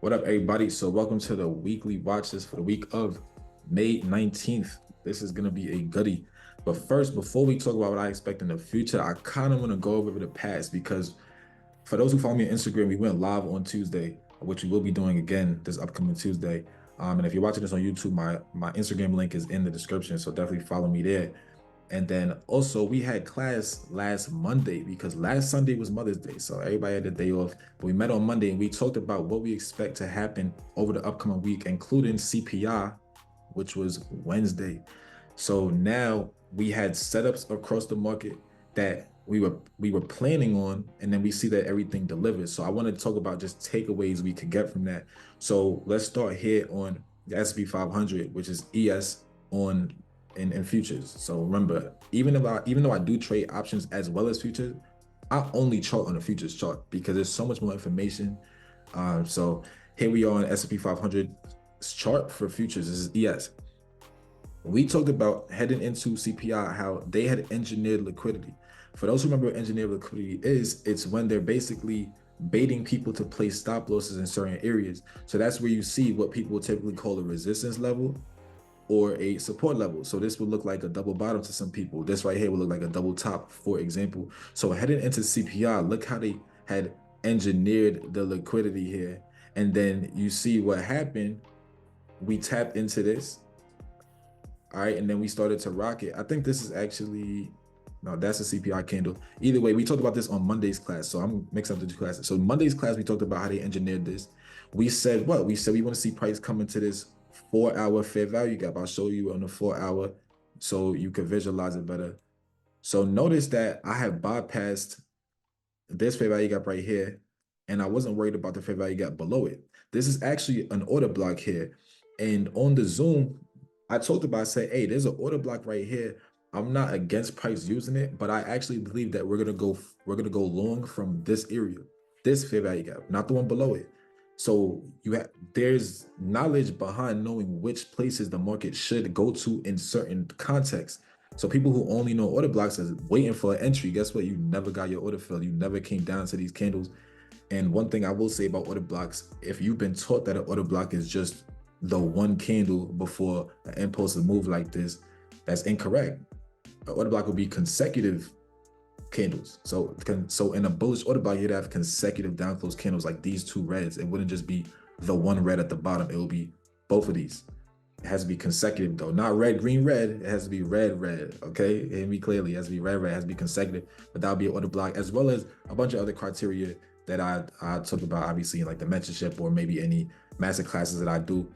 What up, everybody? So welcome to the weekly watch list for the week of May 19th. This is going to be a goodie. But first, before we talk about what I expect in the future, I kind of want to go over the past because for those who follow me on Instagram, we went live on Tuesday, which we will be doing again this upcoming Tuesday. And if you're watching this on YouTube, my Instagram link is in the description, so definitely follow me there. And then also we had class last Monday because last Sunday was Mother's Day. So everybody had the day off. But we met on Monday and we talked about what we expect to happen over the upcoming week, including CPI, which was Wednesday. So now we had setups across the market that we were planning on, and then we see that everything delivers. So I want to talk about just takeaways we could get from that. So let's start here on the S&P 500, which is ES on in futures. So remember, even though I do trade options as well as futures, I only chart on the futures chart because there's so much more information. So here we are on S&P 500 chart for futures. This is ES. We talked about heading into CPI, how they had engineered liquidity. For those who remember what engineered liquidity is, it's when they're basically baiting people to place stop losses in certain areas. So that's where you see what people would typically call a resistance level or a support level. So this would look like a double bottom to some people. This right here would look like a double top, for example. So heading into CPI, look how they had engineered the liquidity here. And then you see what happened. We tapped into this. All right, and then we started to rock it. I think this is actually, no, that's a CPI candle. Either way, we talked about this on Monday's class. So I'm mixing up the two classes. So Monday's class, we talked about how they engineered this. We said what? We said we want to see price come into this 4-hour fair value gap. I'll show you on the 4-hour so you can visualize it better. So notice that I have bypassed this fair value gap right here, and I wasn't worried about the fair value gap below it. This is actually an order block here. And on the Zoom, I talked about, I said, hey, there's an order block right here. I'm not against price using it, but I actually believe that we're gonna go long from this area, this fair value gap, not the one below it. So there's knowledge behind knowing which places the market should go to in certain contexts. So people who only know order blocks is waiting for an entry. Guess what? You never got your order filled. You never came down to these candles. And one thing I will say about order blocks, if you've been taught that an order block is just the one candle before an impulsive move like this, that's incorrect. An order block will be consecutive candles. So in a bullish order block, you'd have consecutive down close candles like these two reds. It wouldn't just be the one red at the bottom. It will be both of these. It has to be consecutive though, not red, green, red. It has to be red, red. Okay, hear me clearly. It has to be red, red. It has to be consecutive, but that would be an order block, as well as a bunch of other criteria that I talked about, obviously, in like the mentorship or maybe any master classes that I do.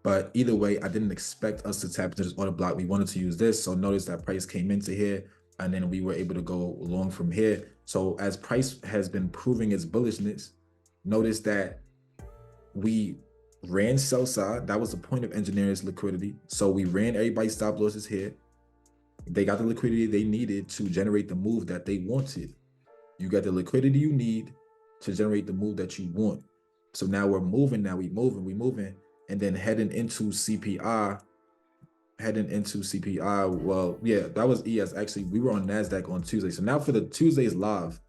But either way, I didn't expect us to tap into this order block. We wanted to use this. So notice that price came into here and then we were able to go long from here. So as price has been proving its bullishness, notice that we ran sell side. That was the point of engineering liquidity. So we ran everybody's stop losses here. They got the liquidity they needed to generate the move that they wanted. You got the liquidity you need to generate the move that you want. So now we're moving. Now we moving. And then heading into CPI, well, yeah, that was ES. Actually, we were on NASDAQ on Tuesday. So now for the Tuesday's live,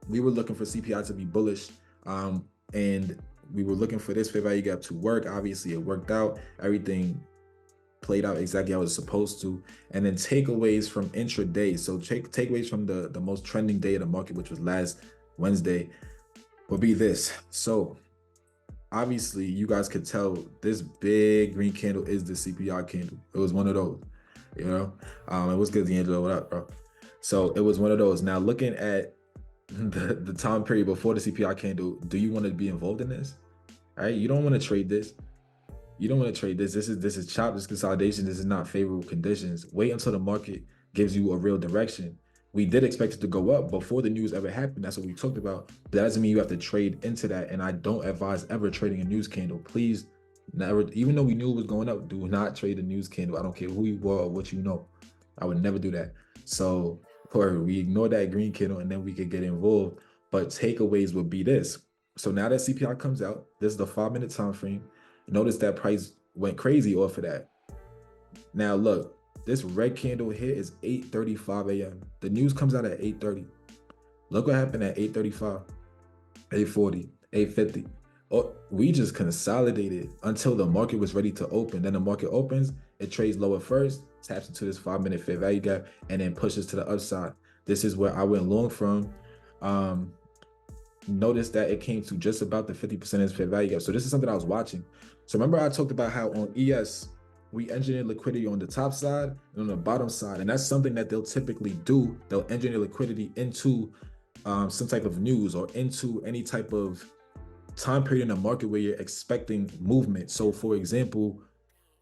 we were looking for CPI to be bullish. And we were looking for this fair value gap to work. Obviously, it worked out. Everything played out exactly how it was supposed to. And then takeaways from intraday. So takeaways from the most trending day of the market, which was last Wednesday, will be this. So obviously you guys could tell this big green candle is the CPI candle. It was one of those, you know. It was good, D'Angelo. What up, bro? So it was one of those. Now looking at the time period before the CPI candle, do you want to be involved in this? All right, you don't want to trade this. You don't want to trade this. This is chop, this consolidation. This is not favorable conditions. Wait until the market gives you a real direction. We did expect it to go up before the news ever happened. That's what we talked about. But that doesn't mean you have to trade into that. And I don't advise ever trading a news candle. Please, never, even though we knew it was going up, do not trade a news candle. I don't care who you are or what you know. I would never do that. So, or we ignore that green candle and then we could get involved. But takeaways would be this. So now that CPI comes out, this is the 5-minute time frame. Notice that price went crazy off of that. Now look, this red candle here is 8:35 a.m. The news comes out at 8:30. Look what happened at 8:35. 840, 850. Oh, we just consolidated until the market was ready to open. Then the market opens, it trades lower first, taps into this 5 minute fair value gap, and then pushes to the upside. This is where I went long from. Um, Notice that it came to just about the 50% fair value gap. So this is something I was watching. So remember I talked about how on ES, we engineer liquidity on the top side and on the bottom side. And that's something that they'll typically do. They'll engineer liquidity into some type of news or into any type of time period in the market where you're expecting movement. So for example,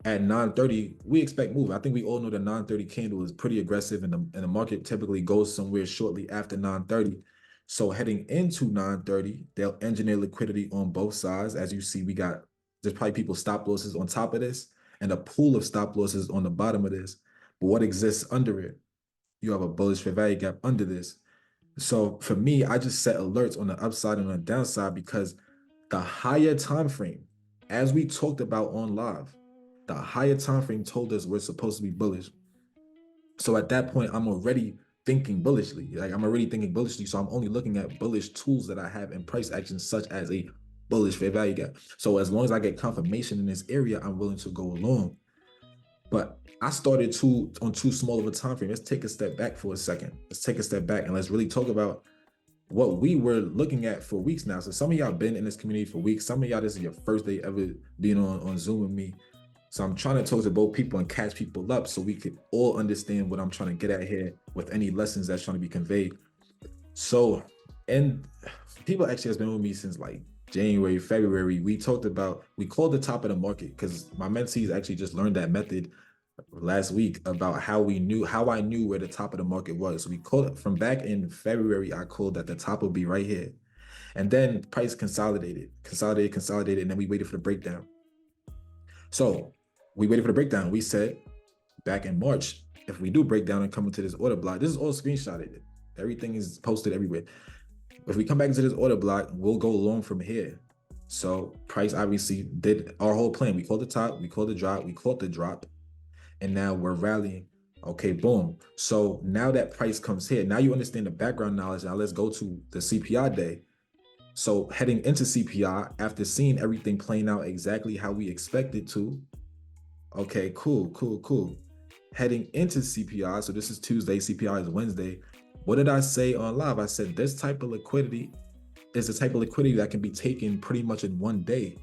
at 9:30, we expect movement. I think we all know the 9:30 candle is pretty aggressive, and the market typically goes somewhere shortly after 9:30. So heading into 9:30, they'll engineer liquidity on both sides. As you see, there's probably people stop losses on top of this and a pool of stop losses on the bottom of this. But what exists under it? You have a bullish fair value gap under this. So for me, I just set alerts on the upside and on the downside because the higher time frame, as we talked about on live, the higher time frame told us we're supposed to be bullish. So at that point, I'm already thinking bullishly. Like I'm already thinking bullishly. So I'm only looking at bullish tools that I have in price actions, such as a bullish fair value gap. So as long as I get confirmation in this area, I'm willing to go along. But I started on too small of a time frame. Let's take a step back for a second. Let's take a step back and let's really talk about what we were looking at for weeks now. So some of y'all been in this community for weeks. Some of y'all, this is your first day ever being on Zoom with me. So I'm trying to talk to both people and catch people up so we could all understand what I'm trying to get at here with any lessons that's trying to be conveyed. So, and people actually has been with me since like January, February. We called the top of the market because my mentees actually just learned that method last week about how I knew where the top of the market was. So we called it from back in February. I called that the top would be right here. And then price consolidated, and then we waited for the breakdown. So we waited for the breakdown. We said back in March, if we do break down and come into this order block, this is all screenshotted. Everything is posted everywhere. If we come back into this order block, we'll go long from here. So price obviously did our whole plan. We called the top, we called the drop, we caught the drop, and now we're rallying. Okay, boom. So now that price comes here, now you understand the background knowledge. Now let's go to the CPI day. So heading into CPI, after seeing everything playing out exactly how we expected to, okay, cool. Heading into CPI, so this is Tuesday, CPI is Wednesday. What did I say on live? I said this type of liquidity is the type of liquidity that can be taken pretty much in one day.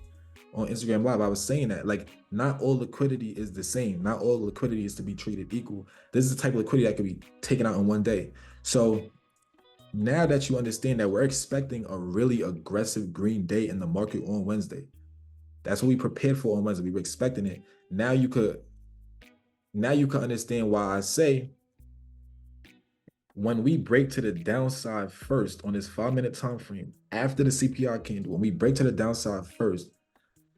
On Instagram Live, I was saying that like not all liquidity is the same. Not all liquidity is to be treated equal. This is the type of liquidity that can be taken out in one day. So now that you understand that we're expecting a really aggressive green day in the market on Wednesday, that's what we prepared for on Wednesday. We were expecting it. Now you could understand why I say when we break to the downside first on this 5 minute time frame after the CPI candle, when we break to the downside first,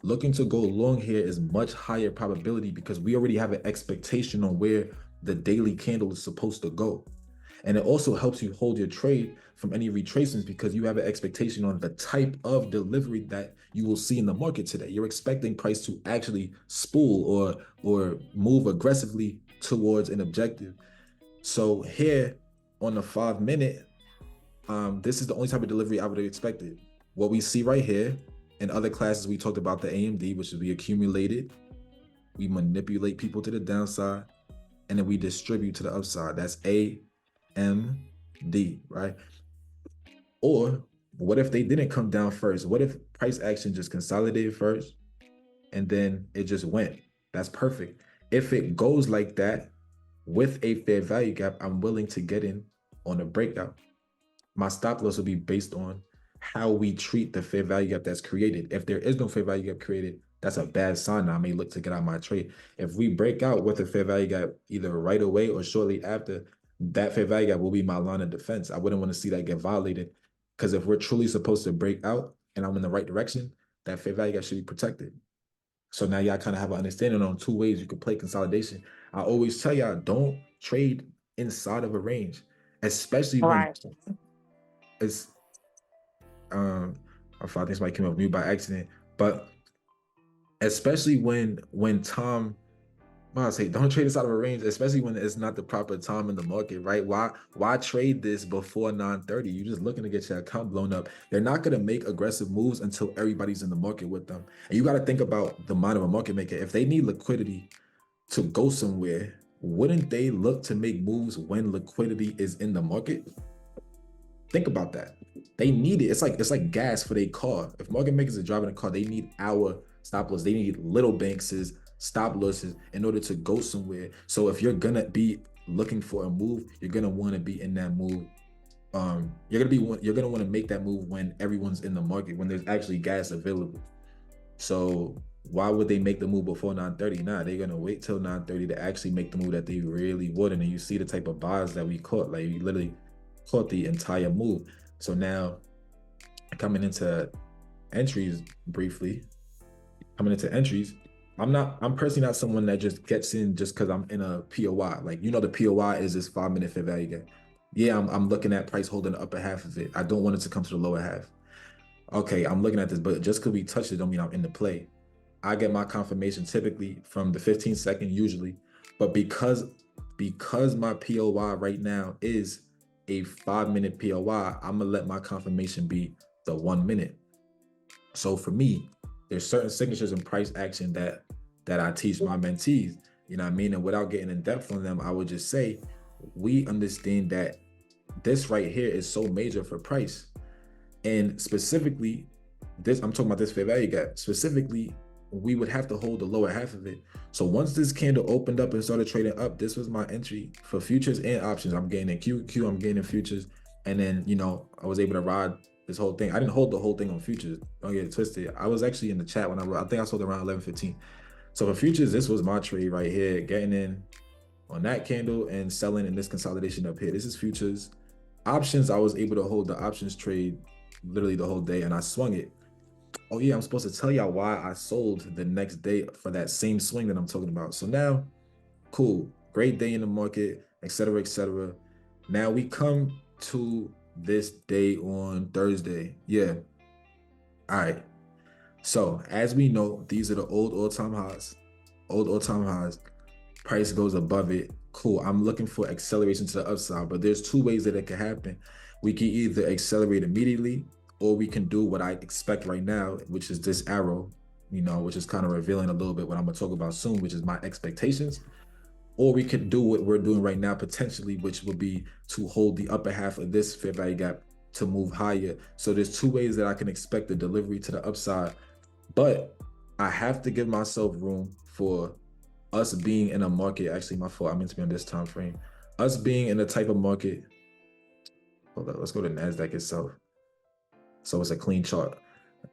looking to go long here is much higher probability because we already have an expectation on where the daily candle is supposed to go. And it also helps you hold your trade from any retracements because you have an expectation on the type of delivery that you will see in the market today. You're expecting price to actually spool or move aggressively towards an objective. So here on the 5 minute, this is the only type of delivery I would have expected. What we see right here, in other classes, we talked about the AMD, which is we accumulated, we manipulate people to the downside, and then we distribute to the upside. That's AMD, right? Or what if they didn't come down first? What if price action just consolidated first and then it just went? That's perfect. If it goes like that with a fair value gap, I'm willing to get in on a breakout. My stop loss will be based on how we treat the fair value gap that's created. If there is no fair value gap created, that's a bad sign. I may look to get out my trade. If we break out with a fair value gap either right away or shortly after, that fair value gap will be my line of defense. I wouldn't want to see that get violated because if we're truly supposed to break out and I'm in the right direction, that fair value gap should be protected. So now y'all kind of have an understanding on two ways you can play consolidation. I always tell y'all, don't trade inside of a range, especially when it's I think somebody came up with me by accident, but especially when Tom I say don't trade this out of a range, especially when it's not the proper time in the market, right? Why trade this before 9:30? You're just looking to get your account blown up. They're not gonna make aggressive moves until everybody's in the market with them. And you got to think about the mind of a market maker. If they need liquidity to go somewhere, wouldn't they look to make moves when liquidity is in the market? Think about that. They need it. It's like gas for their car. If market makers are driving a car, they need our stop loss. They need little Banks's stop losses in order to go somewhere. So if you're gonna be looking for a move, you're gonna want to be in that move. You're gonna want to make that move when everyone's in the market, when there's actually gas available. So why would they make the move before 9:30? Nah, they're gonna wait till 9:30 to actually make the move that they really would. And then you see the type of buys that we caught. Like we literally caught the entire move. So now coming into entries briefly, I'm personally not someone that just gets in just because I'm in a POI. Like, the POI is this 5-minute fair value gap. Yeah, I'm looking at price holding the upper half of it. I don't want it to come to the lower half. Okay, I'm looking at this, but just because we touched it don't mean I'm in the play. I get my confirmation typically from the 15-second usually, but because my POI right now is a 5-minute POI, I'm gonna let my confirmation be the 1 minute. So for me, there's certain signatures and price action that I teach my mentees, you know what I mean? And without getting in depth on them, I would just say, we understand that this right here is so major for price. And specifically, I'm talking about this fair value gap. Specifically, we would have to hold the lower half of it. So once this candle opened up and started trading up, this was my entry for futures and options. I'm getting in QQ, I'm getting in futures. And then, I was able to ride this whole thing. I didn't hold the whole thing on futures. Don't get it twisted. I was actually in the chat when I think I sold around 11:15. So for futures, this was my trade right here, getting in on that candle and selling in this consolidation up here. This is futures. Options, I was able to hold the options trade literally the whole day, and I swung it. Oh yeah, I'm supposed to tell y'all why I sold the next day for that same swing that I'm talking about. So now, cool, great day in the market, etc., etc. Now we come to this day on Thursday. Yeah. All right. So as we know, these are the old all-time highs. Price goes above it. Cool. I'm looking for acceleration to the upside, but there's two ways that it can happen. We can either accelerate immediately, or we can do what I expect right now, which is this arrow, which is kind of revealing a little bit what I'm gonna talk about soon, which is my expectations. Or we could do what we're doing right now potentially, which would be to hold the upper half of this fair value gap to move higher. So there's two ways that I can expect the delivery to the upside, but I have to give myself room for us being in a market. Actually, my fault, I meant to be on this time frame. Us being in the type of market. Hold on, let's go to NASDAQ itself. So it's a clean chart.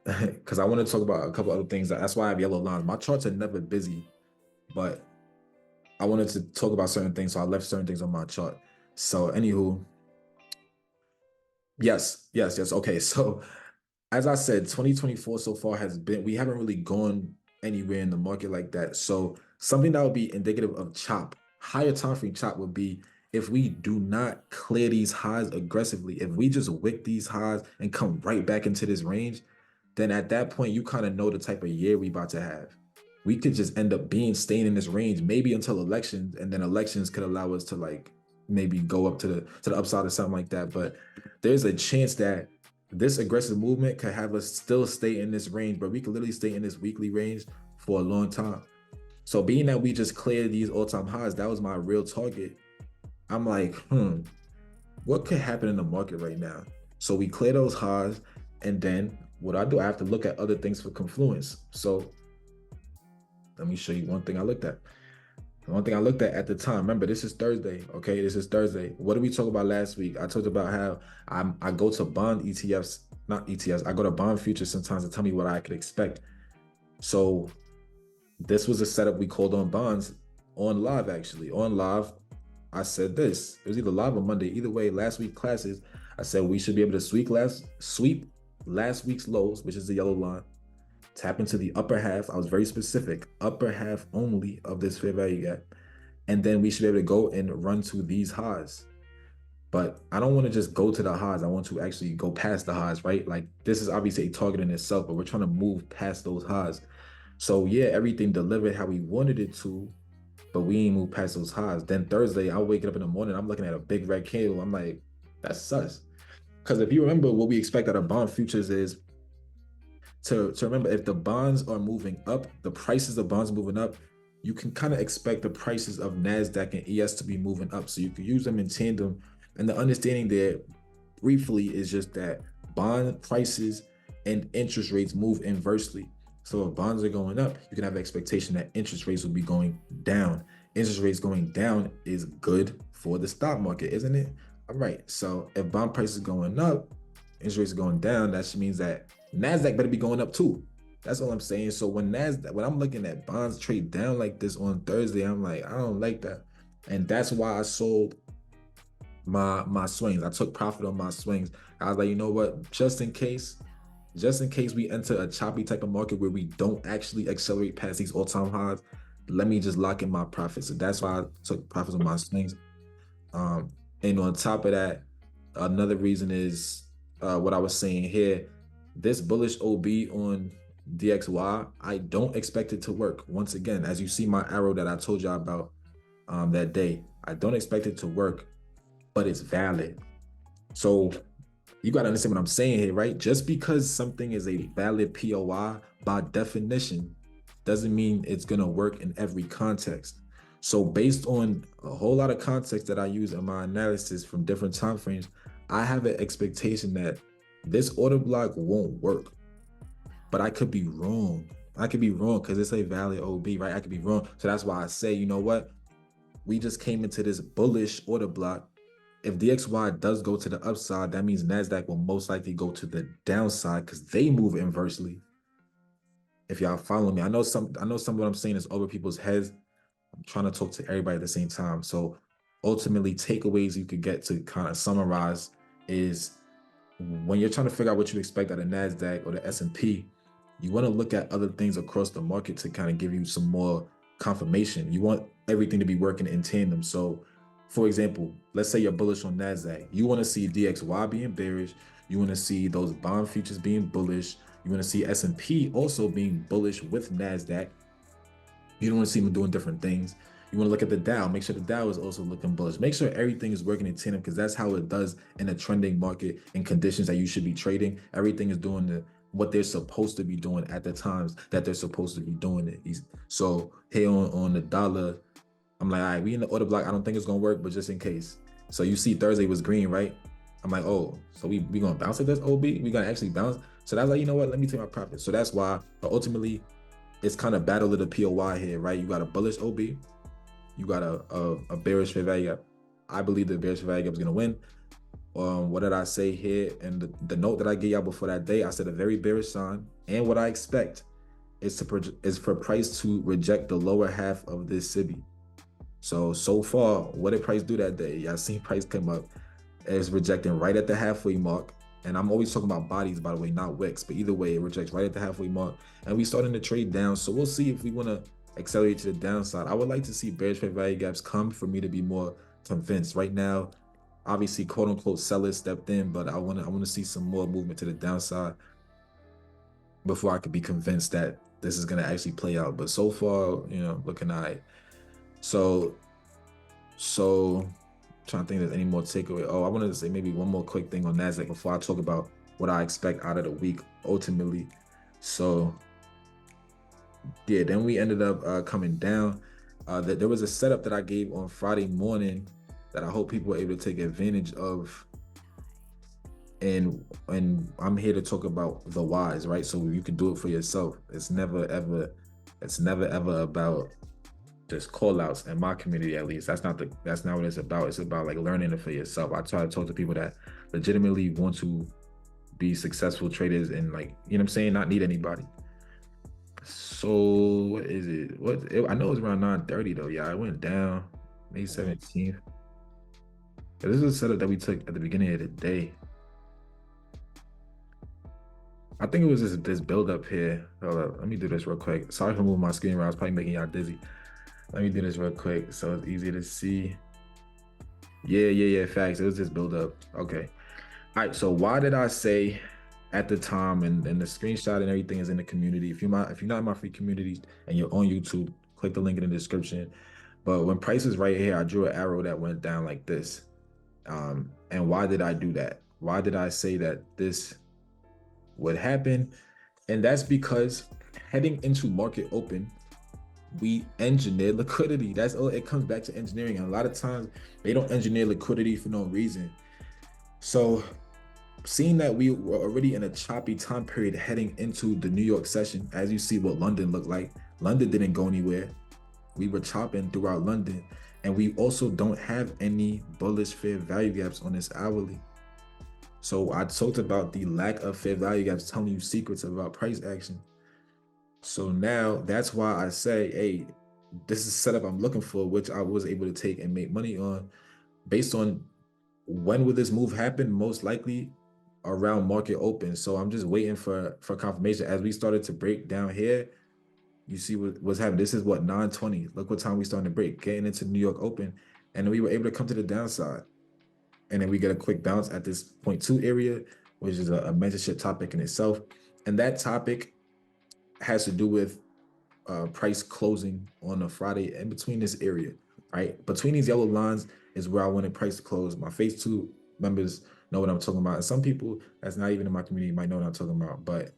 Because I want to talk about a couple other things. That's why I have yellow lines. My charts are never busy, but I wanted to talk about certain things, so I left certain things on my chart. So anywho, yes. Okay, so as I said, 2024 so far we haven't really gone anywhere in the market like that. So something that would be indicative of chop, higher time frame chop, would be if we do not clear these highs aggressively. If we just wick these highs and come right back into this range, then at that point, you kind of know the type of year we about to have. We could just end up staying in this range, maybe until elections, and then elections could allow us to maybe go up to the upside or something like that. But there's a chance that this aggressive movement could have us still stay in this range, but we could literally stay in this weekly range for a long time. So being that we just cleared these all-time highs, that was my real target. I'm like, what could happen in the market right now? So we clear those highs, and then what I do, I have to look at other things for confluence. So let me show you one thing I looked at. One thing I looked at the time, remember, this is Thursday, okay? This is Thursday. What did we talk about last week? I talked about how I go to bond ETFs, not ETFs, I go to bond futures sometimes to tell me what I could expect. So this was a setup we called on bonds on live, actually. On live, I said this. It was either live or Monday. Either way, last week classes, I said we should be able to sweep last week's lows, which is the yellow line, tap into the upper half. I was very specific, upper half only of this fair value gap. And then we should be able to go and run to these highs. But I don't want to just go to the highs. I want to actually go past the highs, right? Like, this is obviously a target in itself, but we're trying to move past those highs. So yeah, everything delivered how we wanted it to. but we ain't moved past those highs. Then Thursday, I wake up in the morning, I'm looking at a big red candle. I'm like, that's sus. Because if you remember, what we expect out of bond futures is to remember, if the bonds are moving up, the prices of bonds moving up, you can kind of expect the prices of NASDAQ and ES to be moving up. So you can use them in tandem. And the understanding there briefly is just that bond prices and interest rates move inversely. So if bonds are going up, you can have an expectation that interest rates will be going down. Interest rates going down is good for the stock market, isn't it? All right. So if bond prices going up, interest rates are going down, that means that NASDAQ better be going up too. That's all I'm saying. So when I'm looking at bonds trade down like this on Thursday, I'm like, I don't like that. And that's why I sold my swings. I took profit on my swings. I was like, you know what? Just in case we enter a choppy type of market where we don't actually accelerate past these all-time highs, let me just lock in my profits. So that's why I took profits on my swings. And on top of that, another reason is what I was saying here. This bullish OB on DXY, I don't expect it to work. Once again, as you see my arrow that I told y'all about that day, I don't expect it to work, but it's valid. So you got to understand what I'm saying here, right? Just because something is a valid POI, by definition, doesn't mean it's going to work in every context. So based on a whole lot of context that I use in my analysis from different time frames, I have an expectation that this order block won't work. But I could be wrong. I could be wrong because it's a valid OB, right? I could be wrong. So that's why I say, you know what? We just came into this bullish order block. If DXY does go to the upside, that means NASDAQ will most likely go to the downside because they move inversely. If y'all follow me, I know some of what I'm saying is over people's heads. I'm trying to talk to everybody at the same time. So ultimately, takeaways you could get to kind of summarize is when you're trying to figure out what you expect out of NASDAQ or the S&P, you want to look at other things across the market to kind of give you some more confirmation. You want everything to be working in tandem. So for example, let's say you're bullish on NASDAQ. You want to see DXY being bearish. You want to see those bond futures being bullish. You want to see S&P also being bullish with NASDAQ. You don't want to see them doing different things. You want to look at the Dow, make sure the Dow is also looking bullish. Make sure everything is working in tandem because that's how it does in a trending market in conditions that you should be trading. Everything is doing what they're supposed to be doing at the times that they're supposed to be doing it. So here on the dollar, I'm like, all right, we in the order block. I don't think it's going to work, but just in case. So you see Thursday was green, right? I'm like, oh, so we going to bounce at this OB? We going to actually bounce? So that's like, you know what? Let me take my profit. So that's why ultimately it's kind of battle of the POY here, right? You got a bullish OB. You got a bearish fair value gap. I believe the bearish fair value gap is going to win. What did I say here? And the note that I gave y'all before that day, I said a very bearish sign. And what I expect is for price to reject the lower half of this SIBI. So far, what did price do that day? Y'all seen price come up. It's rejecting right at the halfway mark. And I'm always talking about bodies, by the way, not wicks. But either way, it rejects right at the halfway mark. And we starting to trade down. So we'll see if we want to accelerate to the downside. I would like to see bearish fair value gaps come for me to be more convinced. Right now, obviously, quote unquote, sellers stepped in, but I want to see some more movement to the downside before I could be convinced that this is going to actually play out. But so far, looking all right. So trying to think if there's any more takeaway. Oh, I wanted to say maybe one more quick thing on NASDAQ before I talk about what I expect out of the week ultimately. So yeah, then we ended up coming down. There was a setup that I gave on Friday morning that I hope people were able to take advantage of. And I'm here to talk about the whys, right? So you can do it for yourself. It's never ever about just call outs in my community, at least. That's not what it's about. It's about like learning it for yourself. I try to talk to people that legitimately want to be successful traders and, like, you know what I'm saying, not need anybody. So what is it? I know it was around 9:30 though. Yeah, it went down May 17th. This is a setup that we took at the beginning of the day. I think it was this build up here. Hold up, let me do this real quick. Sorry for moving my screen around. It's probably making y'all dizzy. Let me do this real quick so it's easy to see. Yeah, facts. It was this build up. Okay. All right, so why did I say at the time, and the screenshot and everything is in the community. If you're not in my free community and you're on YouTube, click the link in the description. But when price is right here, I drew an arrow that went down like this. And why did I do that? Why did I say that this would happen? And that's because heading into market open, we engineer liquidity. That's all. It comes back to engineering. And a lot of times they don't engineer liquidity for no reason. So seeing that we were already in a choppy time period heading into the New York session, as you see what London looked like, London didn't go anywhere. We were chopping throughout London, and we also don't have any bullish fair value gaps on this hourly. So I talked about the lack of fair value gaps, telling you secrets about price action. So now that's why I say, hey, this is the setup I'm looking for, which I was able to take and make money on based on when will this move happen? Most likely around market open. So I'm just waiting for confirmation. As we started to break down here, you see what's happening. This is what, 9:20. Look what time we starting to break, getting into New York open. And then we were able to come to the downside. And then we get a quick bounce at this 0.2 area, which is a mentorship topic in itself. And that topic has to do with price closing on a Friday in between this area, right? Between these yellow lines is where I wanted price to close. My phase 2 members know what I'm talking about. And some people that's not even in my community might know what I'm talking about. But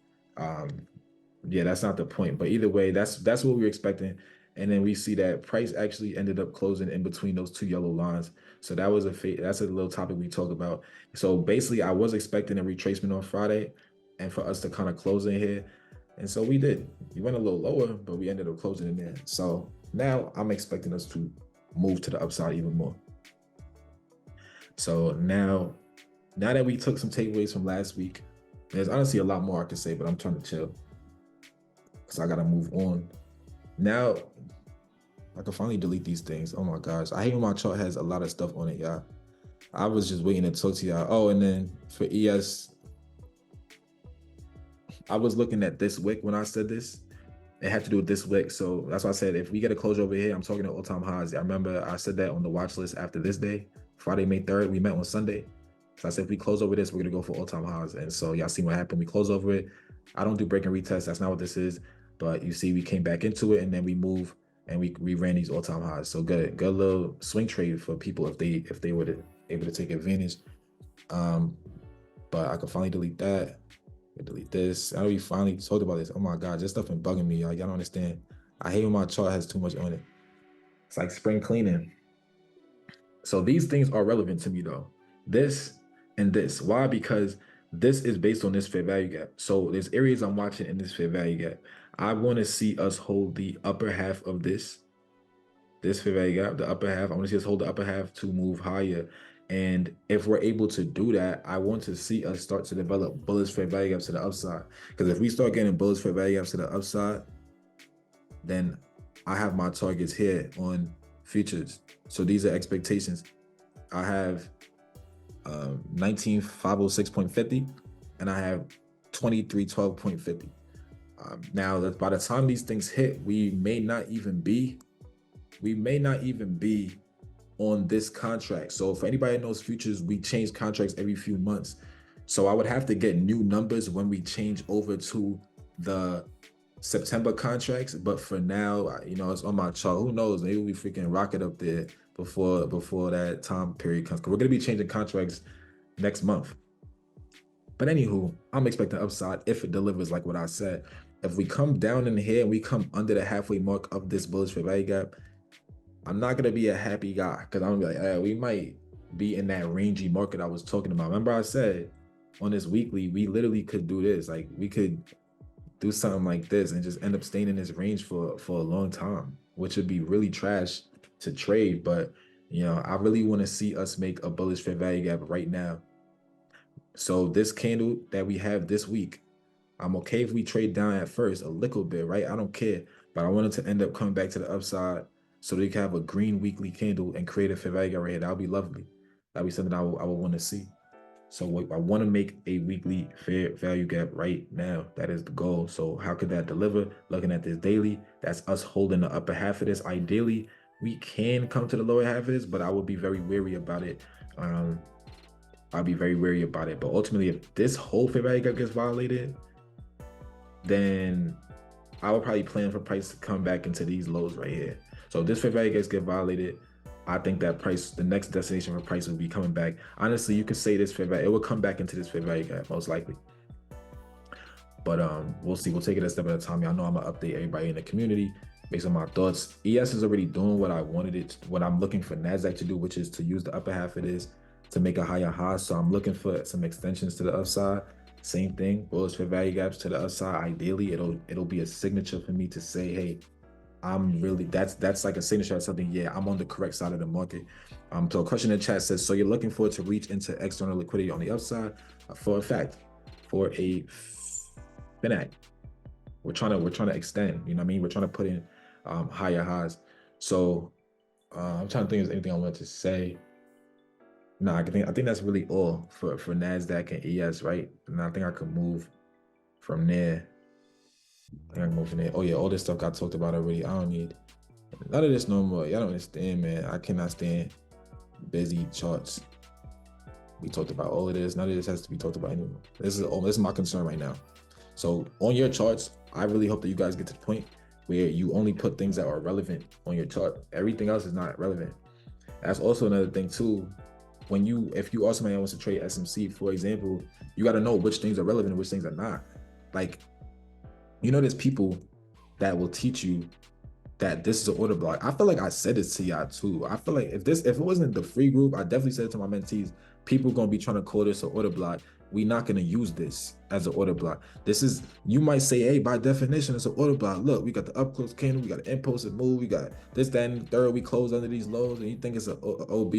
yeah, that's not the point. But either way, that's what we were expecting. And then we see that price actually ended up closing in between those two yellow lines. So that was that's a little topic we talk about. So basically, I was expecting a retracement on Friday and for us to kind of close in here. And so we did. We went a little lower, but we ended up closing in there. So now I'm expecting us to move to the upside even more. So now that we took some takeaways from last week, there's honestly a lot more I could say, but I'm trying to chill. So I gotta move on. Now I can finally delete these things. Oh my gosh. I hate when my chart has a lot of stuff on it, y'all. I was just waiting to talk to y'all. Oh, and then for ES, I was looking at this wick when I said this. It had to do with this wick. So that's why I said if we get a closure over here, I'm talking to all-time highs. I remember I said that on the watch list after this day, Friday, May 3rd. We met on Sunday. So I said if we close over this, we're gonna go for all-time highs. And so y'all see what happened. We close over it. I don't do break and retest. That's not what this is. But you see, we came back into it and then we move and we ran these all-time highs. So good little swing trade for people if they were able to take advantage. But I can finally delete that. Delete this. I know we finally talked about this. Oh my God, this stuff been bugging me, y'all. Y'all don't understand. I hate when my chart has too much on it. It's like spring cleaning. So these things are relevant to me though. This and this. Why? Because this is based on this fair value gap. So there's areas I'm watching in this fair value gap. I want to see us hold the upper half of this fair value gap, the upper half. I want to see us hold the upper half to move higher. And if we're able to do that, I want to see us start to develop bullish fair value gaps to the upside. Because if we start getting bullish fair value gaps to the upside, then I have my targets here on futures. So these are expectations. I have 19,506.50 and I have 2312.50. Now that by the time these things hit, we may not even be on this contract. So for anybody that knows futures, we change contracts every few months. So I would have to get new numbers when we change over to the September contracts. But for now, you know, it's on my chart. Who knows? Maybe we freaking rocket up there before that time period comes. Because we're going to be changing contracts next month. But anywho, I'm expecting upside if it delivers like what I said. If we come down in here and we come under the halfway mark of this bullish fair value gap, I'm not going to be a happy guy because I'm going to be like, we might be in that rangy market I was talking about. Remember I said on this weekly, we literally could do this. Like we could do something like this and just end up staying in this range for a long time, which would be really trash to trade. But, you know, I really want to see us make a bullish fair value gap right now. So this candle that we have this week, I'm okay if we trade down at first a little bit, right? I don't care. But I wanted to end up coming back to the upside so they can have a green weekly candle and create a fair value gap right here. That would be lovely. That would be something I would want to see. So I want to make a weekly fair value gap right now. That is the goal. So how could that deliver? Looking at this daily, that's us holding the upper half of this. Ideally, we can come to the lower half of this, but I would be very wary about it. I'll be very wary about it. But ultimately, if this whole fair value gap gets violated, then I would probably plan for price to come back into these lows right here. So if this fair value gaps get violated, I think that price, the next destination for price will be coming back. Honestly, you could say this fair value, it will come back into this fair value gap most likely. But we'll see. We'll take it a step at a time. Y'all know I'm gonna update everybody in the community based on my thoughts. ES is already doing what I wanted it, what I'm looking for NASDAQ to do, which is to use the upper half of this to make a higher high. So I'm looking for some extensions to the upside. Same thing, bullish fair value gaps to the upside. Ideally, it'll be a signature for me to say, hey, I'm really, that's like a signature of something. Yeah, I'm on the correct side of the market. So a question in the chat says, so you're looking for it to reach into external liquidity on the upside? For a fact, for a FINAC, we're trying to extend. You know what I mean? We're trying to put in higher highs. So I'm trying to think if there's anything I wanted to say. No, I think that's really all for NASDAQ and ES, right? And I think I could move from there. I think I can move from there. Oh yeah, all this stuff got talked about already. I don't need none of this no more. Y'all don't understand, man. I cannot stand busy charts. We talked about all of this. None of this has to be talked about anymore. This is my concern right now. So on your charts, I really hope that you guys get to the point where you only put things that are relevant on your chart. Everything else is not relevant. That's also another thing too. If you also wants to trade SMC, for example, you got to know which things are relevant and which things are not. Like, you know, there's people that will teach you that this is an order block. I feel like I said this to y'all too. I feel like if it wasn't the free group, I definitely said it to my mentees, people gonna be trying to call this an order block. We're not gonna use this as an order block. You might say, hey, by definition, it's an order block. Look, we got the up close candle, we got an impulsive move, we got this, that, and the third, we close under these lows, and you think it's an OB.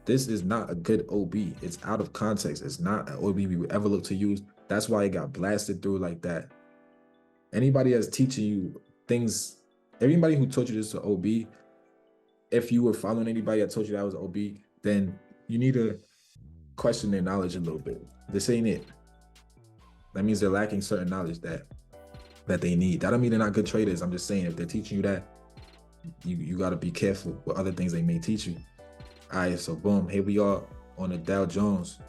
This is not a good OB. It's out of context. It's not an OB we would ever look to use. That's why it got blasted through like that. Anybody that's teaching you things, everybody who taught you this is an OB, if you were following anybody that told you that was OB, then you need to question their knowledge a little bit. This ain't it. That means they're lacking certain knowledge that they need. That don't mean they're not good traders. I'm just saying, if they're teaching you that, you got to be careful with other things they may teach you. All right, so boom, here we are on the Dow Jones.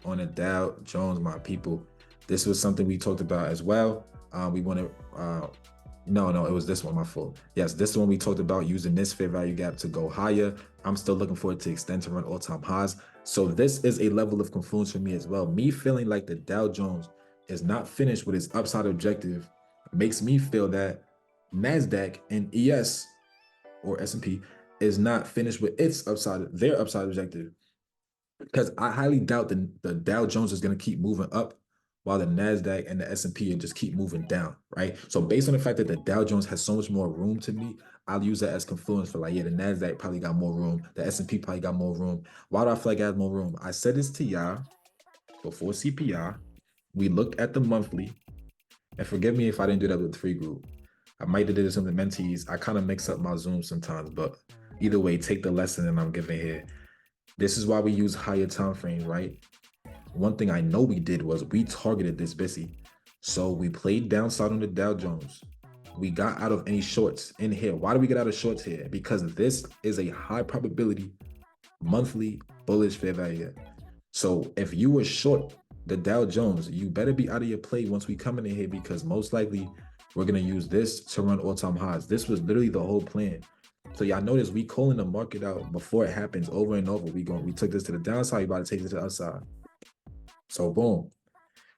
On the Dow Jones, my people. This was something we talked about as well. We want to, no, it was this one, my fault. Yes, this one we talked about using this fair value gap to go higher. I'm still looking for it to extend to run all-time highs. So this is a level of confluence for me as well. Me feeling like the Dow Jones is not finished with its upside objective makes me feel that NASDAQ and ES or S&P is not finished with their upside objective. Because I highly doubt the Dow Jones is going to keep moving up while the NASDAQ and the S&P just keep moving down, right? So based on the fact that the Dow Jones has so much more room to me, I'll use that as confluence for like, yeah, the NASDAQ probably got more room. The S&P probably got more room. Why do I feel like it has more room? I said this to y'all before CPI. We looked at the monthly, and forgive me if I didn't do that with the free group. I might have did this with the mentees. I kind of mix up my Zoom sometimes, but either way, take the lesson that I'm giving here. This is why we use higher time frames, right? One thing I know we did was we targeted this busy. So we played downside on the Dow Jones. We got out of any shorts in here. Why do we get out of shorts here? Because this is a high probability monthly bullish fair value. So if you were short the Dow Jones, you better be out of your play once we come in here, because most likely we're going to use this to run all-time highs. This was literally the whole plan. So y'all notice we calling the market out before it happens over and over. We took this to the downside, we about to take it to the upside. So boom.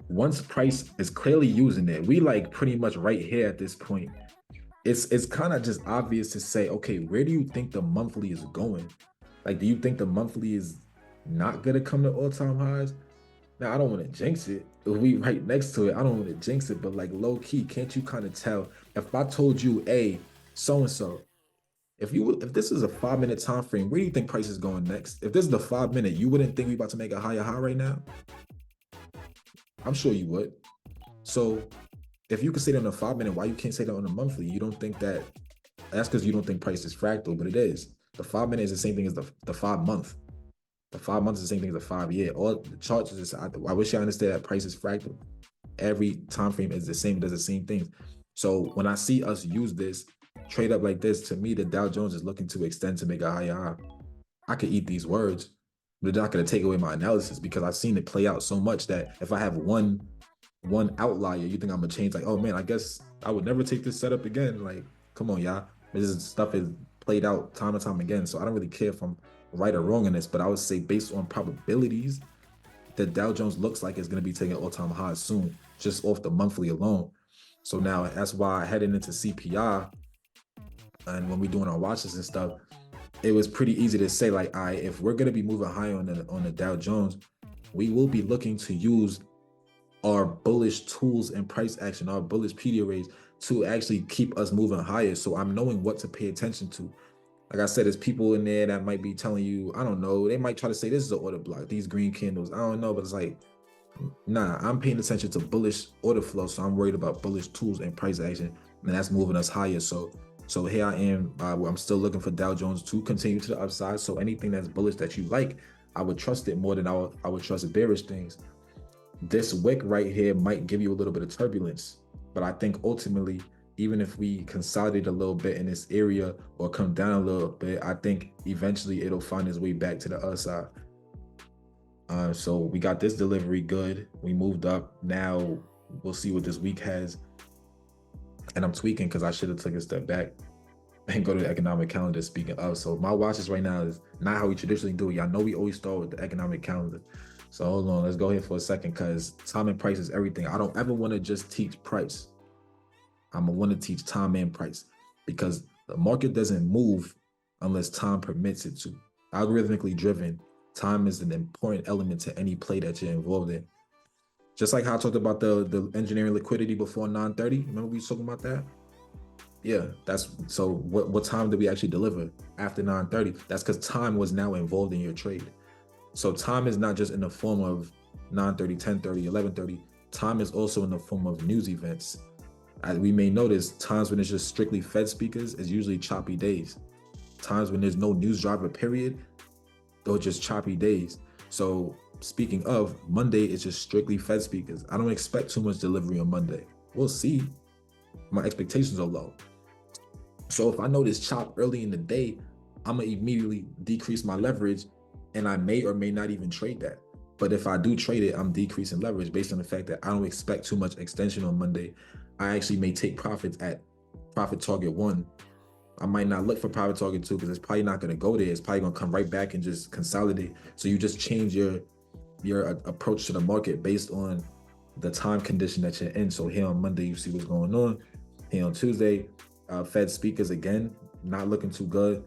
Once price is clearly using it, we like pretty much right here at this point. It's kind of just obvious to say, okay, where do you think the monthly is going? Like, do you think the monthly is not gonna come to all-time highs? Now, I don't want to jinx it. If we right next to it, I don't want to jinx it, but like low key, can't you kind of tell? If I told you, hey, so-and-so, if this is a 5-minute time frame, where do you think price is going next? If this is the 5-minute, you wouldn't think we about to make a higher high right now? I'm sure you would. So if you can say that on a 5-minute, why you can't say that on a monthly? You don't think that's because you don't think price is fractal, but it is. The 5-minute is the same thing as the 5-month. The 5 months is the same thing as the 5-year. All the charts is I wish you understand that price is fractal. Every time frame is the same, does the same things. So when I see us use this, trade up like this, to me, the Dow Jones is looking to extend to make a higher high. I could eat these words, but they're not going to take away my analysis, because I've seen it play out so much that if I have one outlier, you think I'm gonna change, like, oh man, I guess I would never take this setup again. Like, come on, y'all. This stuff is played out time and time again. So I don't really care if I'm right or wrong in this, but I would say based on probabilities, the Dow Jones looks like it's going to be taking all-time highs soon, just off the monthly alone. So now that's why heading into CPI and when we're doing our watches and stuff, it was pretty easy to say like, all right, if we're going to be moving higher on the Dow Jones, we will be looking to use our bullish tools and price action, our bullish PD arrays to actually keep us moving higher. So I'm knowing what to pay attention to. Like I said, there's people in there that might be telling you, I don't know, they might try to say this is an order block, these green candles, I don't know, but it's like, nah, I'm paying attention to bullish order flow, so I'm worried about bullish tools and price action, and that's moving us higher. So here I am, I'm still looking for Dow Jones to continue to the upside. So anything that's bullish that you like, I would trust it more than I would trust bearish things. This wick right here might give you a little bit of turbulence, but I think ultimately, even if we consolidate a little bit in this area or come down a little bit, I think eventually it'll find its way back to the other side. So we got this delivery good. We moved up. Now we'll see what this week has. And I'm tweaking because I should have took a step back and go to the economic calendar, speaking of. So my watches right now is not how we traditionally do it. Y'all know we always start with the economic calendar. So hold on, let's go here for a second because time and price is everything. I don't ever want to just teach price. I'm gonna want to teach time and price because the market doesn't move unless time permits it to. Algorithmically driven, time is an important element to any play that you're involved in. Just like how I talked about the engineering liquidity before 9:30. Remember we was talking about that? Yeah, that's so what time did we actually deliver after 9:30? That's because time was now involved in your trade. So time is not just in the form of 9:30, 10:30, 11:30. Time is also in the form of news events. As we may notice, times when it's just strictly Fed speakers is usually choppy days. Times when there's no news driver period, those are just choppy days. So speaking of, Monday is just strictly Fed speakers. I don't expect too much delivery on Monday. We'll see. My expectations are low. So if I know this chop early in the day, I'm gonna immediately decrease my leverage and I may or may not even trade that. But if I do trade it, I'm decreasing leverage based on the fact that I don't expect too much extension on Monday. I actually may take profits at profit target 1. I might not look for profit target 2 because it's probably not going to go there. It's probably going to come right back and just consolidate. So you just change your approach to the market based on the time condition that you're in. So here on Monday, you see what's going on. Here on Tuesday, Fed speakers again, not looking too good.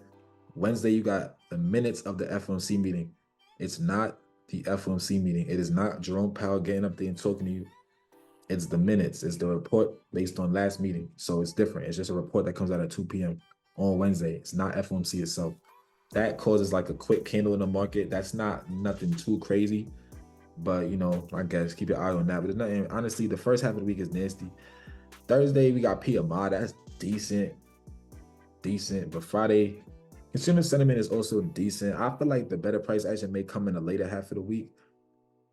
Wednesday, you got the minutes of the FOMC meeting. It's not the FOMC meeting. It is not Jerome Powell getting up there and talking to you. It's the minutes. It's the report based on last meeting. So it's different. It's just a report that comes out at 2 p.m. on Wednesday. It's not FOMC itself. That causes like a quick candle in the market. That's not nothing too crazy. But, you know, I guess keep your eye on that. But there's nothing, honestly, the first half of the week is nasty. Thursday, we got PMI. That's decent. But Friday, consumer sentiment is also decent. I feel like the better price action may come in the later half of the week.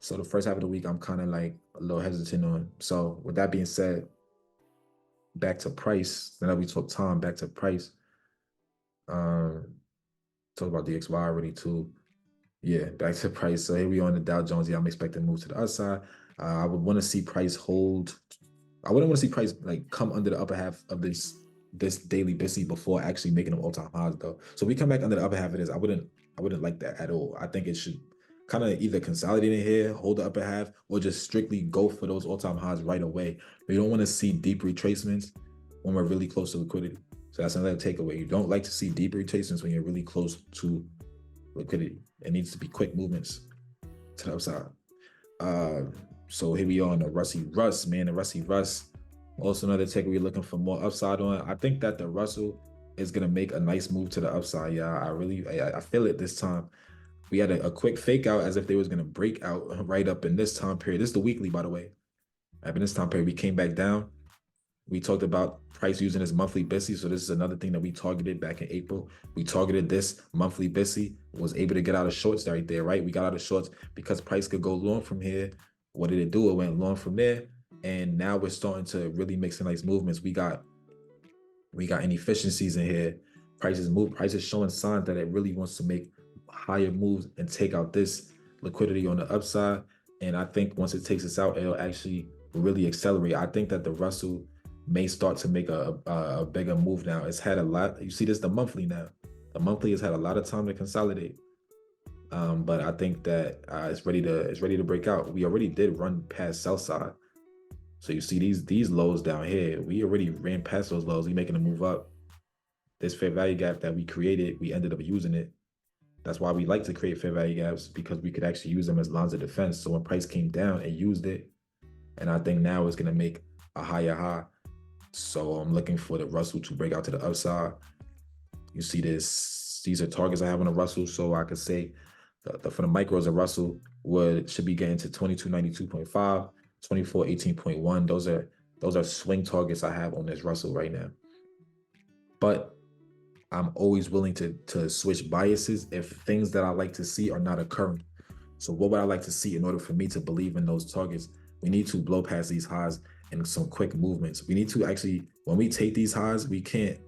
So the first half of the week, I'm kind of like a little hesitant on. So with that being said, back to price. Now that we talk time, back to price. Talk about DXY already too. Yeah, back to price. So here we are on the Dow Jones. Yeah, I'm expecting to move to the other side. I would want to see price hold. I wouldn't want to see price like come under the upper half of this daily BTSMC before actually making them all-time highs though. So if we come back under the upper half of this, I wouldn't like that at all. I think it should kind of either consolidate in here, hold the upper half, or just strictly go for those all-time highs right away. We don't want to see deep retracements when we're really close to liquidity. So that's another takeaway. You don't like to see deep retracements when you're really close to liquidity. It needs to be quick movements to the upside. So here we are on the Rusty Russ, man. The Rusty Russ. Also another takeaway we're looking for more upside on. I think that the Russell is gonna make a nice move to the upside. Yeah, I feel it this time. We had a quick fake out as if they was going to break out right up in this time period. This is the weekly, by the way. Up in this time period, we came back down. We talked about price using this monthly BTSMC. So this is another thing that we targeted back in April. We targeted this monthly BTSMC, was able to get out of shorts right there, right? We got out of shorts because price could go long from here. What did it do? It went long from there. And now we're starting to really make some nice movements. We got inefficiencies in here. Price is showing signs that it really wants to make higher moves and take out this liquidity on the upside. And I think once it takes us out, it'll actually really accelerate. I think that the Russell may start to make a bigger move now. It's had a lot. You see this the monthly now. The monthly has had a lot of time to consolidate. But I think that it's ready to break out. We already did run past sell side. So you see these lows down here, we already ran past those lows. We making a move up. This fair value gap that we created, we ended up using it. That's why we like to create fair value gaps, because we could actually use them as lines of defense. So when price came down, it used it. And I think now it's gonna make a higher high. So I'm looking for the Russell to break out to the upside. You see this, these are targets I have on the Russell. So I could say for the micros, a Russell should be getting to 2292.5, 2418.1. Those are swing targets I have on this Russell right now. But I'm always willing to switch biases if things that I like to see are not occurring. So what would I like to see in order for me to believe in those targets? We need to blow past these highs in some quick movements. We need to actually, when we take these highs, we can't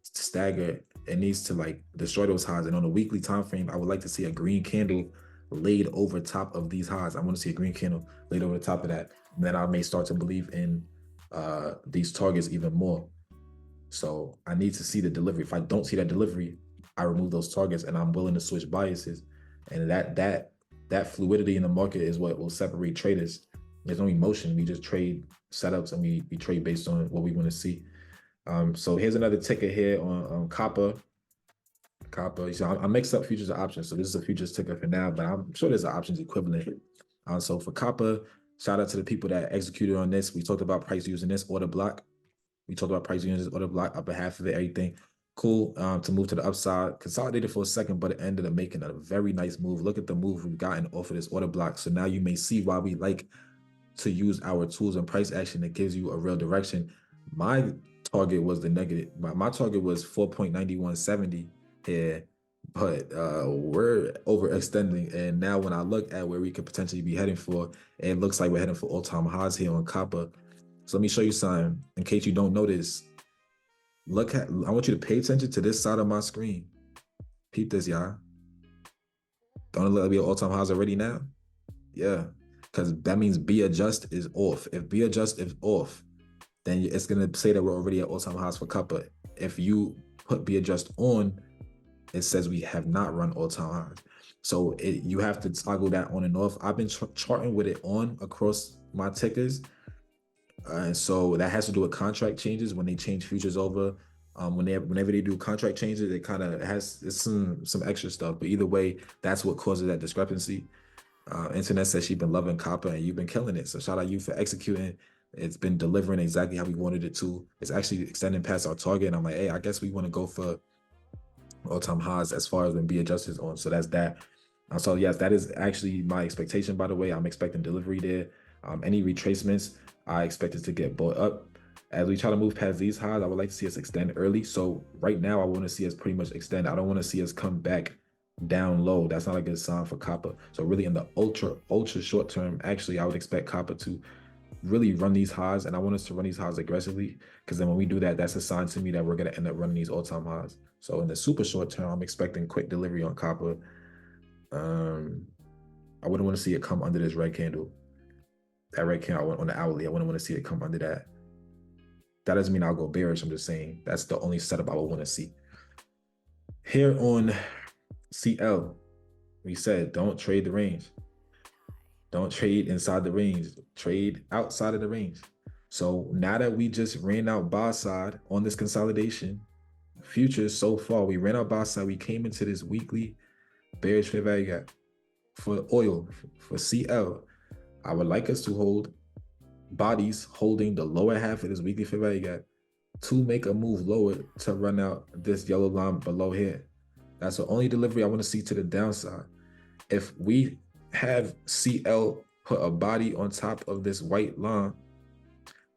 stagger. It needs to like destroy those highs. And on a weekly time frame, I would like to see a green candle laid over top of these highs. I want to see a green candle laid over the top of that. And then I may start to believe in these targets even more. So I need to see the delivery. If I don't see that delivery, I remove those targets, and I'm willing to switch biases. And that fluidity in the market is what will separate traders. There's no emotion. We just trade setups, and we trade based on what we want to see. So here's another ticker here on copper. So I mixed up futures and options. So this is a futures ticker for now, but I'm sure there's an options equivalent. So for copper, shout out to the people that executed on this. We talked about price using this order block. We talked about price using this order block, upper half of it, everything. Cool to move to the upside. Consolidated for a second, but it ended up making a very nice move. Look at the move we've gotten off of this order block. So now you may see why we like to use our tools and price action that gives you a real direction. My target was the negative. My target was 4.9170 here, but we're overextending. And now when I look at where we could potentially be heading for, it looks like we're heading for all-time highs here on copper. So let me show you something in case you don't notice. I want you to pay attention to this side of my screen. Peep this, y'all. Don't it look like we at all-time highs already now? Yeah, because that means B adjust is off. If B adjust is off, then it's gonna say that we're already at all-time highs for copper. If you put B adjust on, it says we have not run all-time highs. So you have to toggle that on and off. I've been charting with it on across my tickers. And so that has to do with contract changes when they change futures over. Whenever they do contract changes, it kind of has some extra stuff. But either way, that's what causes that discrepancy. Internet says she's been loving copper and you've been killing it. So shout out you for executing. It's been delivering exactly how we wanted it to. It's actually extending past our target. And I'm like, hey, I guess we want to go for all-time highs as far as when B adjusts on. So that's that. So yes, that is actually my expectation, by the way. I'm expecting delivery there. Any retracements, I expect it to get bought up. As we try to move past these highs, I would like to see us extend early. So right now, I want to see us pretty much extend. I don't want to see us come back down low. That's not a good sign for copper. So really in the ultra short term, actually, I would expect copper to really run these highs. And I want us to run these highs aggressively, because then when we do that, that's a sign to me that we're going to end up running these all-time highs. So in the super short term, I'm expecting quick delivery on copper. I wouldn't want to see it come under this red candle. That red candle on the hourly, I wouldn't want to see it come under that. That doesn't mean I'll go bearish. I'm just saying that's the only setup I would want to see. Here on CL, we said don't trade the range. Don't trade inside the range. Trade outside of the range. So now that we just ran out buy side on this consolidation, futures so far, we ran out buy side. We came into this weekly bearish fair value gap for oil, for CL. I would like us to hold bodies holding the lower half of this weekly fair value gap to make a move lower to run out this yellow line below here. That's the only delivery I want to see to the downside. If we have CL put a body on top of this white line,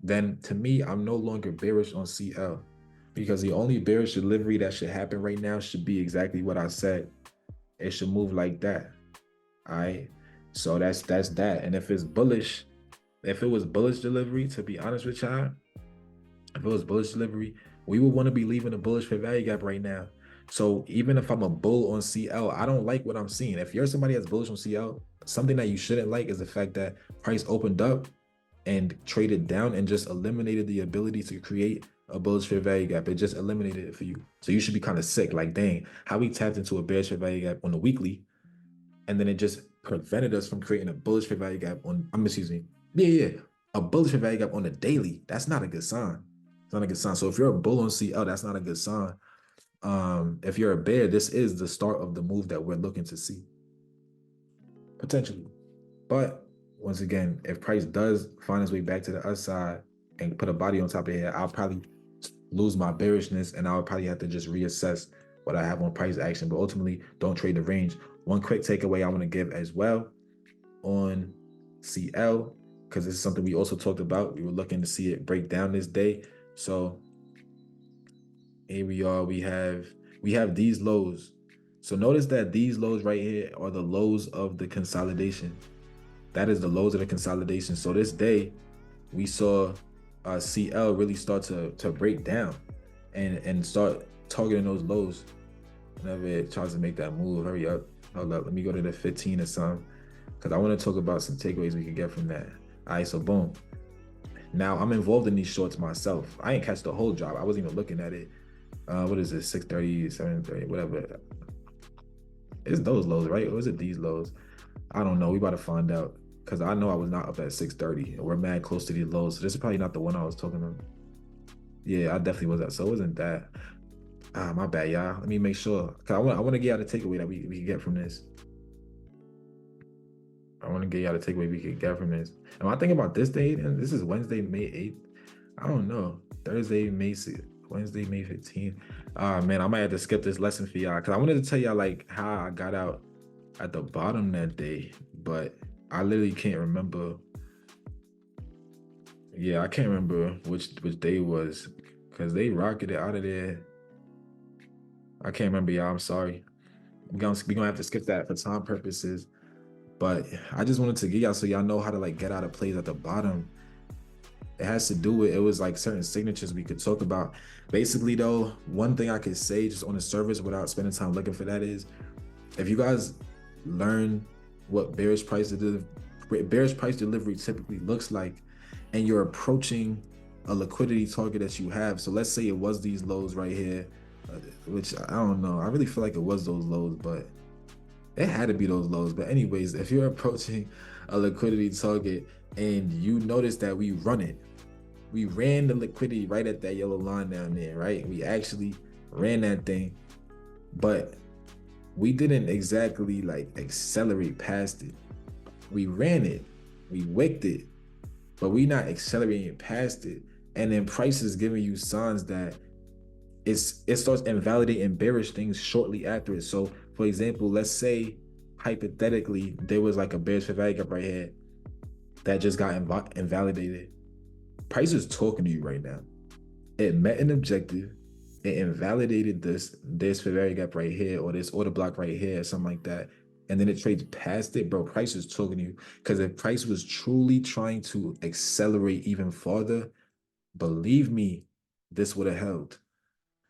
then to me, I'm no longer bearish on CL, because the only bearish delivery that should happen right now should be exactly what I said. It should move like that. All right. So that's that. And if it's bullish, if it was bullish delivery, to be honest with y'all, if it was bullish delivery, we would want to be leaving a bullish fair value gap right now. So even if I'm a bull on CL, I don't like what I'm seeing. If you're somebody that's bullish on CL, something that you shouldn't like is the fact that price opened up and traded down and just eliminated the ability to create a bullish fair value gap. It just eliminated it for you. So you should be kind of sick. Like, dang, how we tapped into a bearish fair value gap on the weekly, and then it just prevented us from creating a bullish fair value gap on, excuse me. Yeah, a bullish fair value gap on the daily. That's not a good sign. It's not a good sign. So if you're a bull on CL, that's not a good sign. If you're a bear, this is the start of the move that we're looking to see. Potentially. But once again, if price does find its way back to the upside and put a body on top of it, I'll probably lose my bearishness and I'll probably have to just reassess what I have on price action. But ultimately, don't trade the range. One quick takeaway I want to give as well on CL, because this is something we also talked about. We were looking to see it break down this day. So here we are. We have these lows. So notice that these lows right here are the lows of the consolidation. That is the lows of the consolidation. So this day, we saw CL really start to break down and start targeting those lows. Whenever it tries to make that move, hurry up. Hold up, let me go to the 15 or something, because I want to talk about some takeaways we can get from that. All right, so boom. Now I'm involved in these shorts myself. I ain't catch the whole drop. I wasn't even looking at it. What is it? 630, 730, whatever. It's those lows, right? Or is it these lows? I don't know. We about to find out, because I know I was not up at 630 and we're mad close to these lows. So this is probably not the one I was talking about. Yeah, I definitely was that. So it wasn't that. My bad, y'all. Let me make sure, because I want to get out a takeaway that we can get from this. I want to get out a takeaway we can get from this. And when I think about this date, and this is Wednesday, May 8th. I don't know. Thursday, May 6th. Wednesday, May 15th. Man, I might have to skip this lesson for y'all, because I wanted to tell y'all like how I got out at the bottom that day, but I literally can't remember. Yeah, I can't remember which day it was, because they rocketed out of there. I can't remember, y'all. I'm sorry. We're gonna have to skip that for time purposes. But I just wanted to get y'all so y'all know how to like get out of plays at the bottom. It has to do with, it was like certain signatures we could talk about. Basically though, one thing I could say just on the surface without spending time looking for that is, if you guys learn what bearish price delivery typically looks like, and you're approaching a liquidity target that you have. So let's say it was these lows right here, which I don't know. I really feel like it was those lows, but it had to be those lows. But anyways, if you're approaching a liquidity target and you notice that we ran the liquidity right at that yellow line down there, right? We actually ran that thing, but we didn't exactly like accelerate past it. We ran it, we wicked it, but we not accelerating past it. And then price is giving you signs that it starts invalidating bearish things shortly after it. So for example, let's say hypothetically there was like a bearish fair value gap right here that just got invalidated. Price is talking to you right now. It met an objective. It invalidated this fair value gap right here, or this order block right here, or something like that. And then it trades past it, bro. Price is talking to you, because if price was truly trying to accelerate even farther, believe me, this would have held.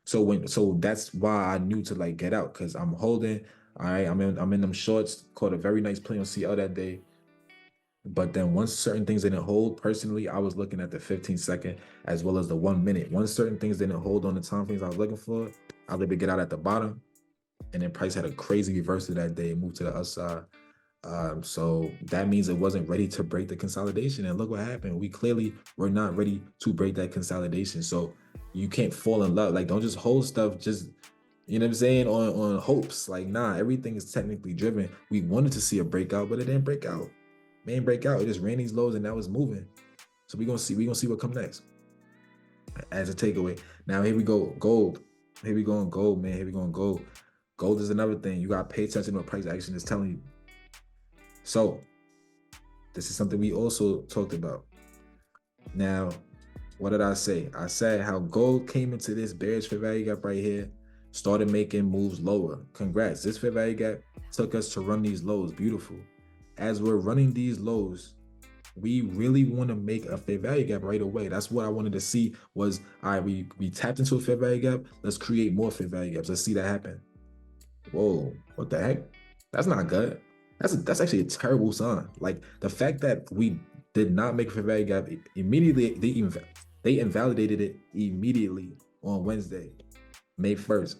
So that's why I knew to like get out, because I'm holding. All right, I'm in them shorts. Caught a very nice play on CL that day. But then once certain things didn't hold, personally, I was looking at the 15-second as well as the 1 minute. Once certain things didn't hold on the time frames I was looking for, I was able to get out at the bottom. And then price had a crazy reversal that day, moved to the upside. So that means it wasn't ready to break the consolidation. And look what happened. We clearly were not ready to break that consolidation. So you can't fall in love. Like, don't just hold stuff just, you know what I'm saying, on hopes. Like, nah, everything is technically driven. We wanted to see a breakout, but it didn't break out. Man, break out. It just ran these lows and now it's moving. So we're gonna see what comes next as a takeaway. Now here we go, gold. Here we go on gold, man. Here we go on gold. Gold is another thing. You gotta pay attention to what price action is telling you. So this is something we also talked about. Now, what did I say? I said how gold came into this bearish fair value gap right here, started making moves lower. Congrats. This fair value gap took us to run these lows. Beautiful. As we're running these lows, we really want to make a fair value gap right away. That's what I wanted to see was, all right, we tapped into a fair value gap. Let's create more fair value gaps. Let's see that happen. Whoa, what the heck? That's not good. That's actually a terrible sign. Like, the fact that we did not make a fair value gap immediately, They invalidated it immediately on Wednesday, May 1st.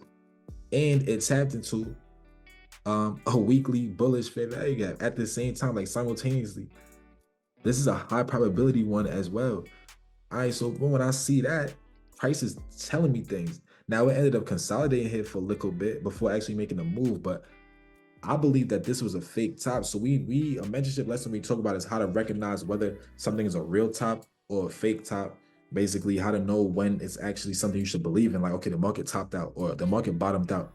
And it tapped into a weekly bullish fair value gap at the same time, like simultaneously. This is a high probability one as well. All right, so when I see that, price is telling me things. Now it ended up consolidating here for a little bit before actually making a move, but I believe that this was a fake top. So we a mentorship lesson we talk about is how to recognize whether something is a real top or a fake top. Basically, how to know when it's actually something you should believe in. Like, okay, the market topped out or the market bottomed out.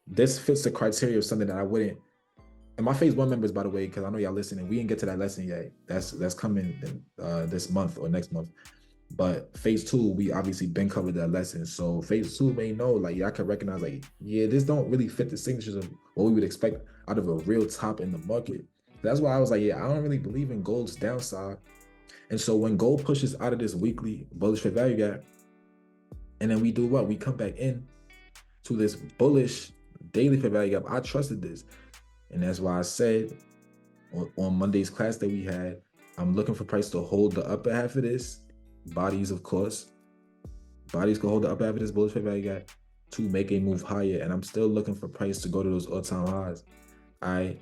This fits the criteria of something that I wouldn't. And my phase one members, by the way, because I know y'all listening, we didn't get to that lesson yet. That's coming in, this month or next month. But phase two, we obviously been covered that lesson. So phase two may know, like, yeah, I can recognize, like, yeah, this don't really fit the signatures of what we would expect out of a real top in the market. That's why I was like, yeah, I don't really believe in gold's downside. And so when gold pushes out of this weekly bullish fair value gap, and then we do what? We come back in to this bullish daily fair value gap. I trusted this. And that's why I said on Monday's class that we had, I'm looking for price to hold the upper half of this. Bodies, of course. Bodies can hold the upper half of this bullish fair value gap to make a move higher. And I'm still looking for price to go to those all-time highs. All right.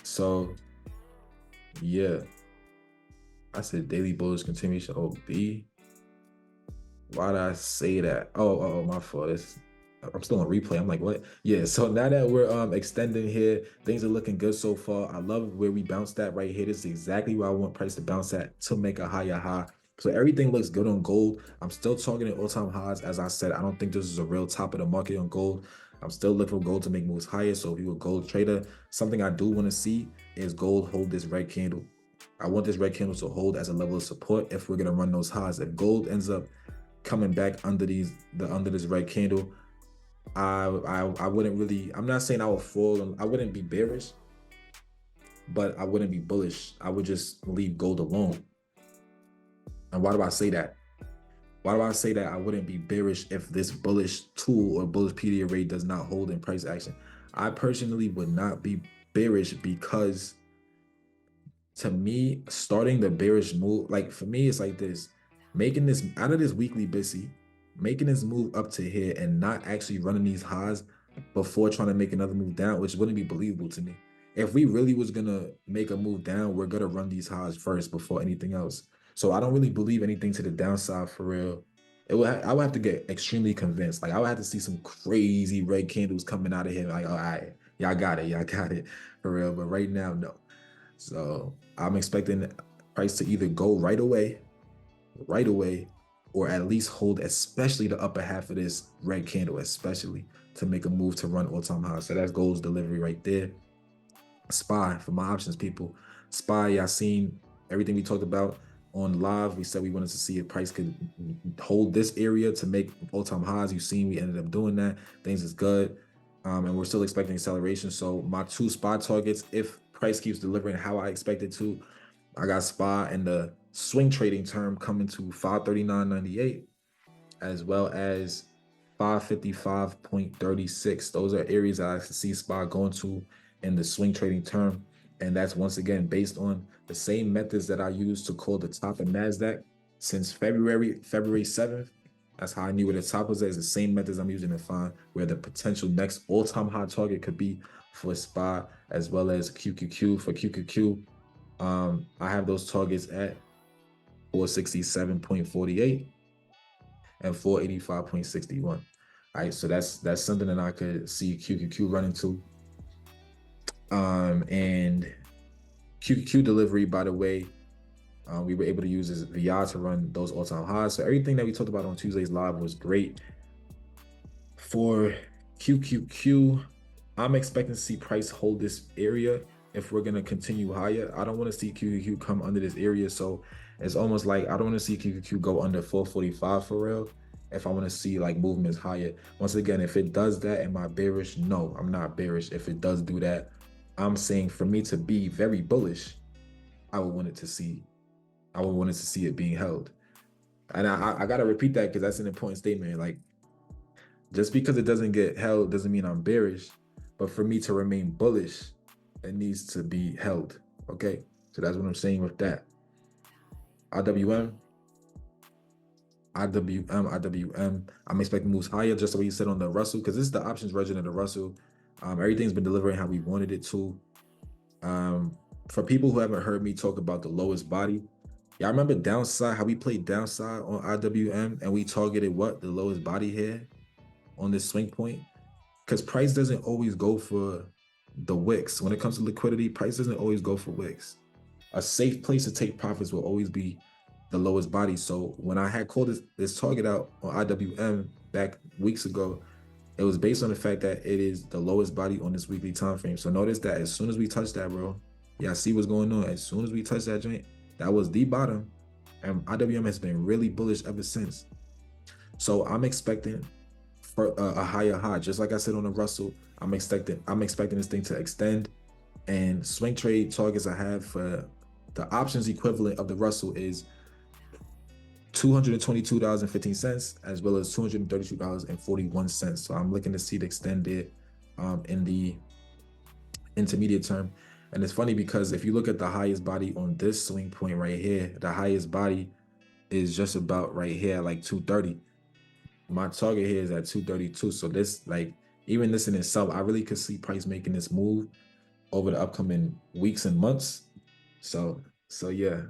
So, yeah. I said daily bullish continuation. Oh, B. Why did I say that? Oh, my fault. I'm still on replay. I'm like, what? Yeah, so now that we're extending here, things are looking good so far. I love where we bounced at right here. This is exactly where I want price to bounce at to make a higher high. So everything looks good on gold. I'm still targeting all-time highs. As I said, I don't think this is a real top of the market on gold. I'm still looking for gold to make moves higher. So if you're a gold trader, something I do want to see is gold hold this red candle. I want this red candle to hold as a level of support if we're going to run those highs. If gold ends up coming back under this red candle, I wouldn't really, I'm not saying I would fall, and I wouldn't be bearish, but I wouldn't be bullish. I would just leave gold alone. And why do I say that? Why do I say that I wouldn't be bearish if this bullish tool or bullish PD array does not hold in price action? I personally would not be bearish because, to me, starting the bearish move, like for me, it's like this, making this out of this weekly BTSMC, making this move up to here and not actually running these highs before trying to make another move down, which wouldn't be believable to me. If we really was gonna make a move down, we're gonna run these highs first before anything else. So I don't really believe anything to the downside for real. I would have to get extremely convinced. Like I would have to see some crazy red candles coming out of here. Like, all right, y'all got it for real. But right now, no. So I'm expecting price to either go right away, or at least hold, especially the upper half of this red candle, especially to make a move to run all-time high. So that's gold's delivery right there. SPY for my options, people. SPY, y'all seen everything we talked about on live. We said we wanted to see if price could hold this area to make all-time highs. You've seen we ended up doing that. Things is good. And we're still expecting acceleration. So my two SPY targets, if price keeps delivering how I expect it to, I got SPY and the swing trading term coming to 539.98, as well as 555.36. Those are areas that I see SPY going to in the swing trading term. And that's once again based on the same methods that I used to call the top in NASDAQ since February 7th. That's how I knew where the top was at. It's the same methods I'm using to find where the potential next all-time high target could be for SPY, as well as QQQ. For QQQ, I have those targets at 467.48 and 485.61. All right, so that's something that I could see QQQ running to. And QQQ delivery, by the way, we were able to use this VI to run those all-time highs. So everything that we talked about on Tuesday's live was great. For QQQ, I'm expecting to see price hold this area if we're going to continue higher. I don't want to see QQQ come under this area. So it's almost like I don't want to see QQQ go under 445 for real if I want to see like movements higher. Once again, if it does that, am I bearish? No, I'm not bearish. If it does do that, I'm saying for me to be very bullish, I would want to see it being held. And I got to repeat that because that's an important statement. Like, just because it doesn't get held doesn't mean I'm bearish, but for me to remain bullish, it needs to be held. Okay, so that's what I'm saying with that. RWM, IWM. I'm expecting moves higher, just the way you said on the Russell, because this is the options version of the Russell. Everything's been delivering how we wanted it to. For people who haven't heard me talk about the lowest body, yeah, I remember downside, how we played downside on IWM and we targeted what? The lowest body here on this swing point. Because price doesn't always go for the wicks. When it comes to liquidity, price doesn't always go for wicks. A safe place to take profits will always be the lowest body. So when I had called this target out on IWM back weeks ago, it was based on the fact that it is the lowest body on this weekly time frame. So notice that as soon as we touch that, bro, yeah, I see what's going on. As soon as we touch that joint, that was the bottom, and IWM has been really bullish ever since. So I'm expecting for a higher high, just like I said on the Russell. I'm expecting this thing to extend, and swing trade targets I have for the options equivalent of the Russell is $222.15 as well as $232.41. So I'm looking to see it extended in the intermediate term. And it's funny because if you look at the highest body on this swing point right here, the highest body is just about right here, like 230. My target here is at 232. So this, like, even this in itself, I really could see price making this move over the upcoming weeks and months. So yeah,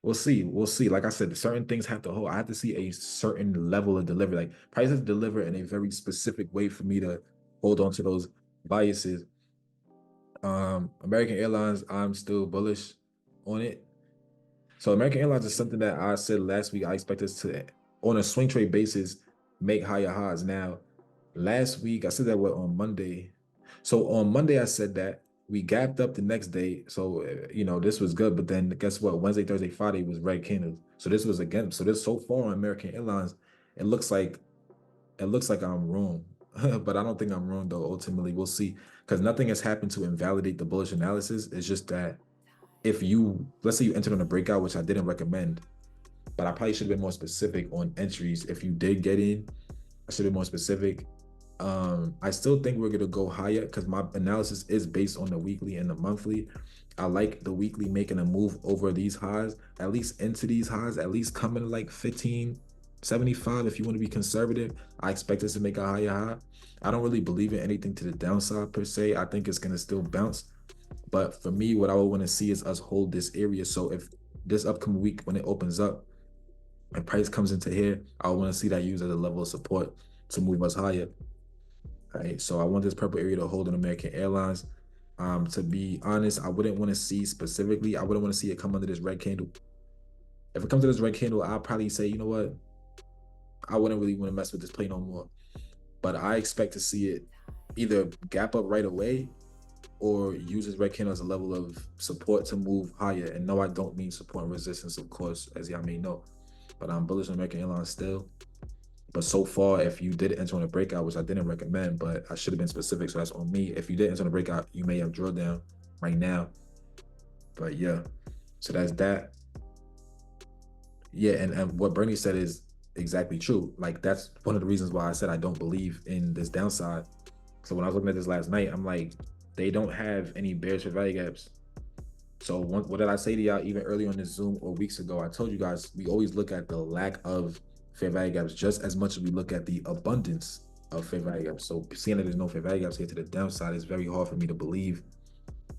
we'll see. We'll see. Like I said, certain things have to hold. I have to see a certain level of delivery. Like prices deliver in a very specific way for me to hold on to those biases. American Airlines, I'm still bullish on it. So American Airlines is something that I said last week. I expect us to, on a swing trade basis, make higher highs. Now, last week I said that on Monday. So on Monday I said that we gapped up the next day. So this was good. But then guess what? Wednesday, Thursday, Friday was red candles. So this was again. So this so far on American Airlines, it looks like I'm wrong. But I don't think I'm wrong though. Ultimately, we'll see, because nothing has happened to invalidate the bullish analysis. It's just that if let's say you entered on a breakout, which I didn't recommend, but I probably should have been more specific on entries. If you did get in, I should have been more specific. I still think we're gonna go higher because my analysis is based on the weekly and the monthly. I like the weekly making a move over these highs, at least into these highs, at least coming like 1575 if you want to be conservative. I expect us to make a higher high. I don't really believe in anything to the downside per se. I think it's gonna still bounce. But for me, what I would want to see is us hold this area. So if this upcoming week, when it opens up and price comes into here, I want to see that used as a level of support to move us higher. Right. So I want this purple area to hold in American Airlines. To be honest, I wouldn't want to see specifically, I wouldn't want to see it come under this red candle. If it comes to this red candle, I'll probably say, you know what? I wouldn't really want to mess with this play no more. But I expect to see it either gap up right away or use this red candle as a level of support to move higher. And no, I don't mean support and resistance, of course, as y'all may know. But I'm bullish on American Airlines still. But so far, if you did enter on a breakout, which I didn't recommend, but I should have been specific, so that's on me. If you did enter on a breakout, you may have drilled down right now. But yeah, so that's that. Yeah, and what Bernie said is exactly true. Like, that's one of the reasons why I said I don't believe in this downside. So when I was looking at this last night, I'm like, they don't have any bearish for value gaps. So what did I say to y'all even earlier on this Zoom or weeks ago? I told you guys, we always look at the lack of fair value gaps just as much as we look at the abundance of fair value gaps. So seeing that there's no fair value gaps here to the downside, is very hard for me to believe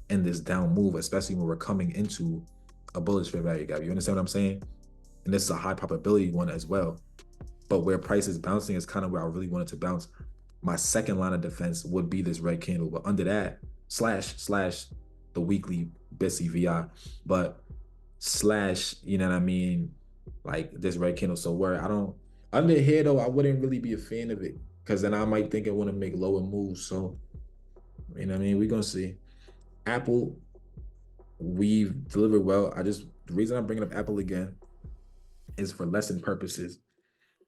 in this down move, especially when we're coming into a bullish fair value gap. You understand what I'm saying? And this is a high probability one as well. But where price is bouncing is kind of where I really wanted to bounce. My second line of defense would be this red candle, but under that, slash the weekly BTSMC VI, but slash, you know what I mean, like this red candle. So where I don't, under here though, I wouldn't really be a fan of it, because then I might think I want to make lower moves. So, you know what I mean, we're gonna see. Apple, we've delivered well. The reason I'm bringing up Apple again is for lesson purposes.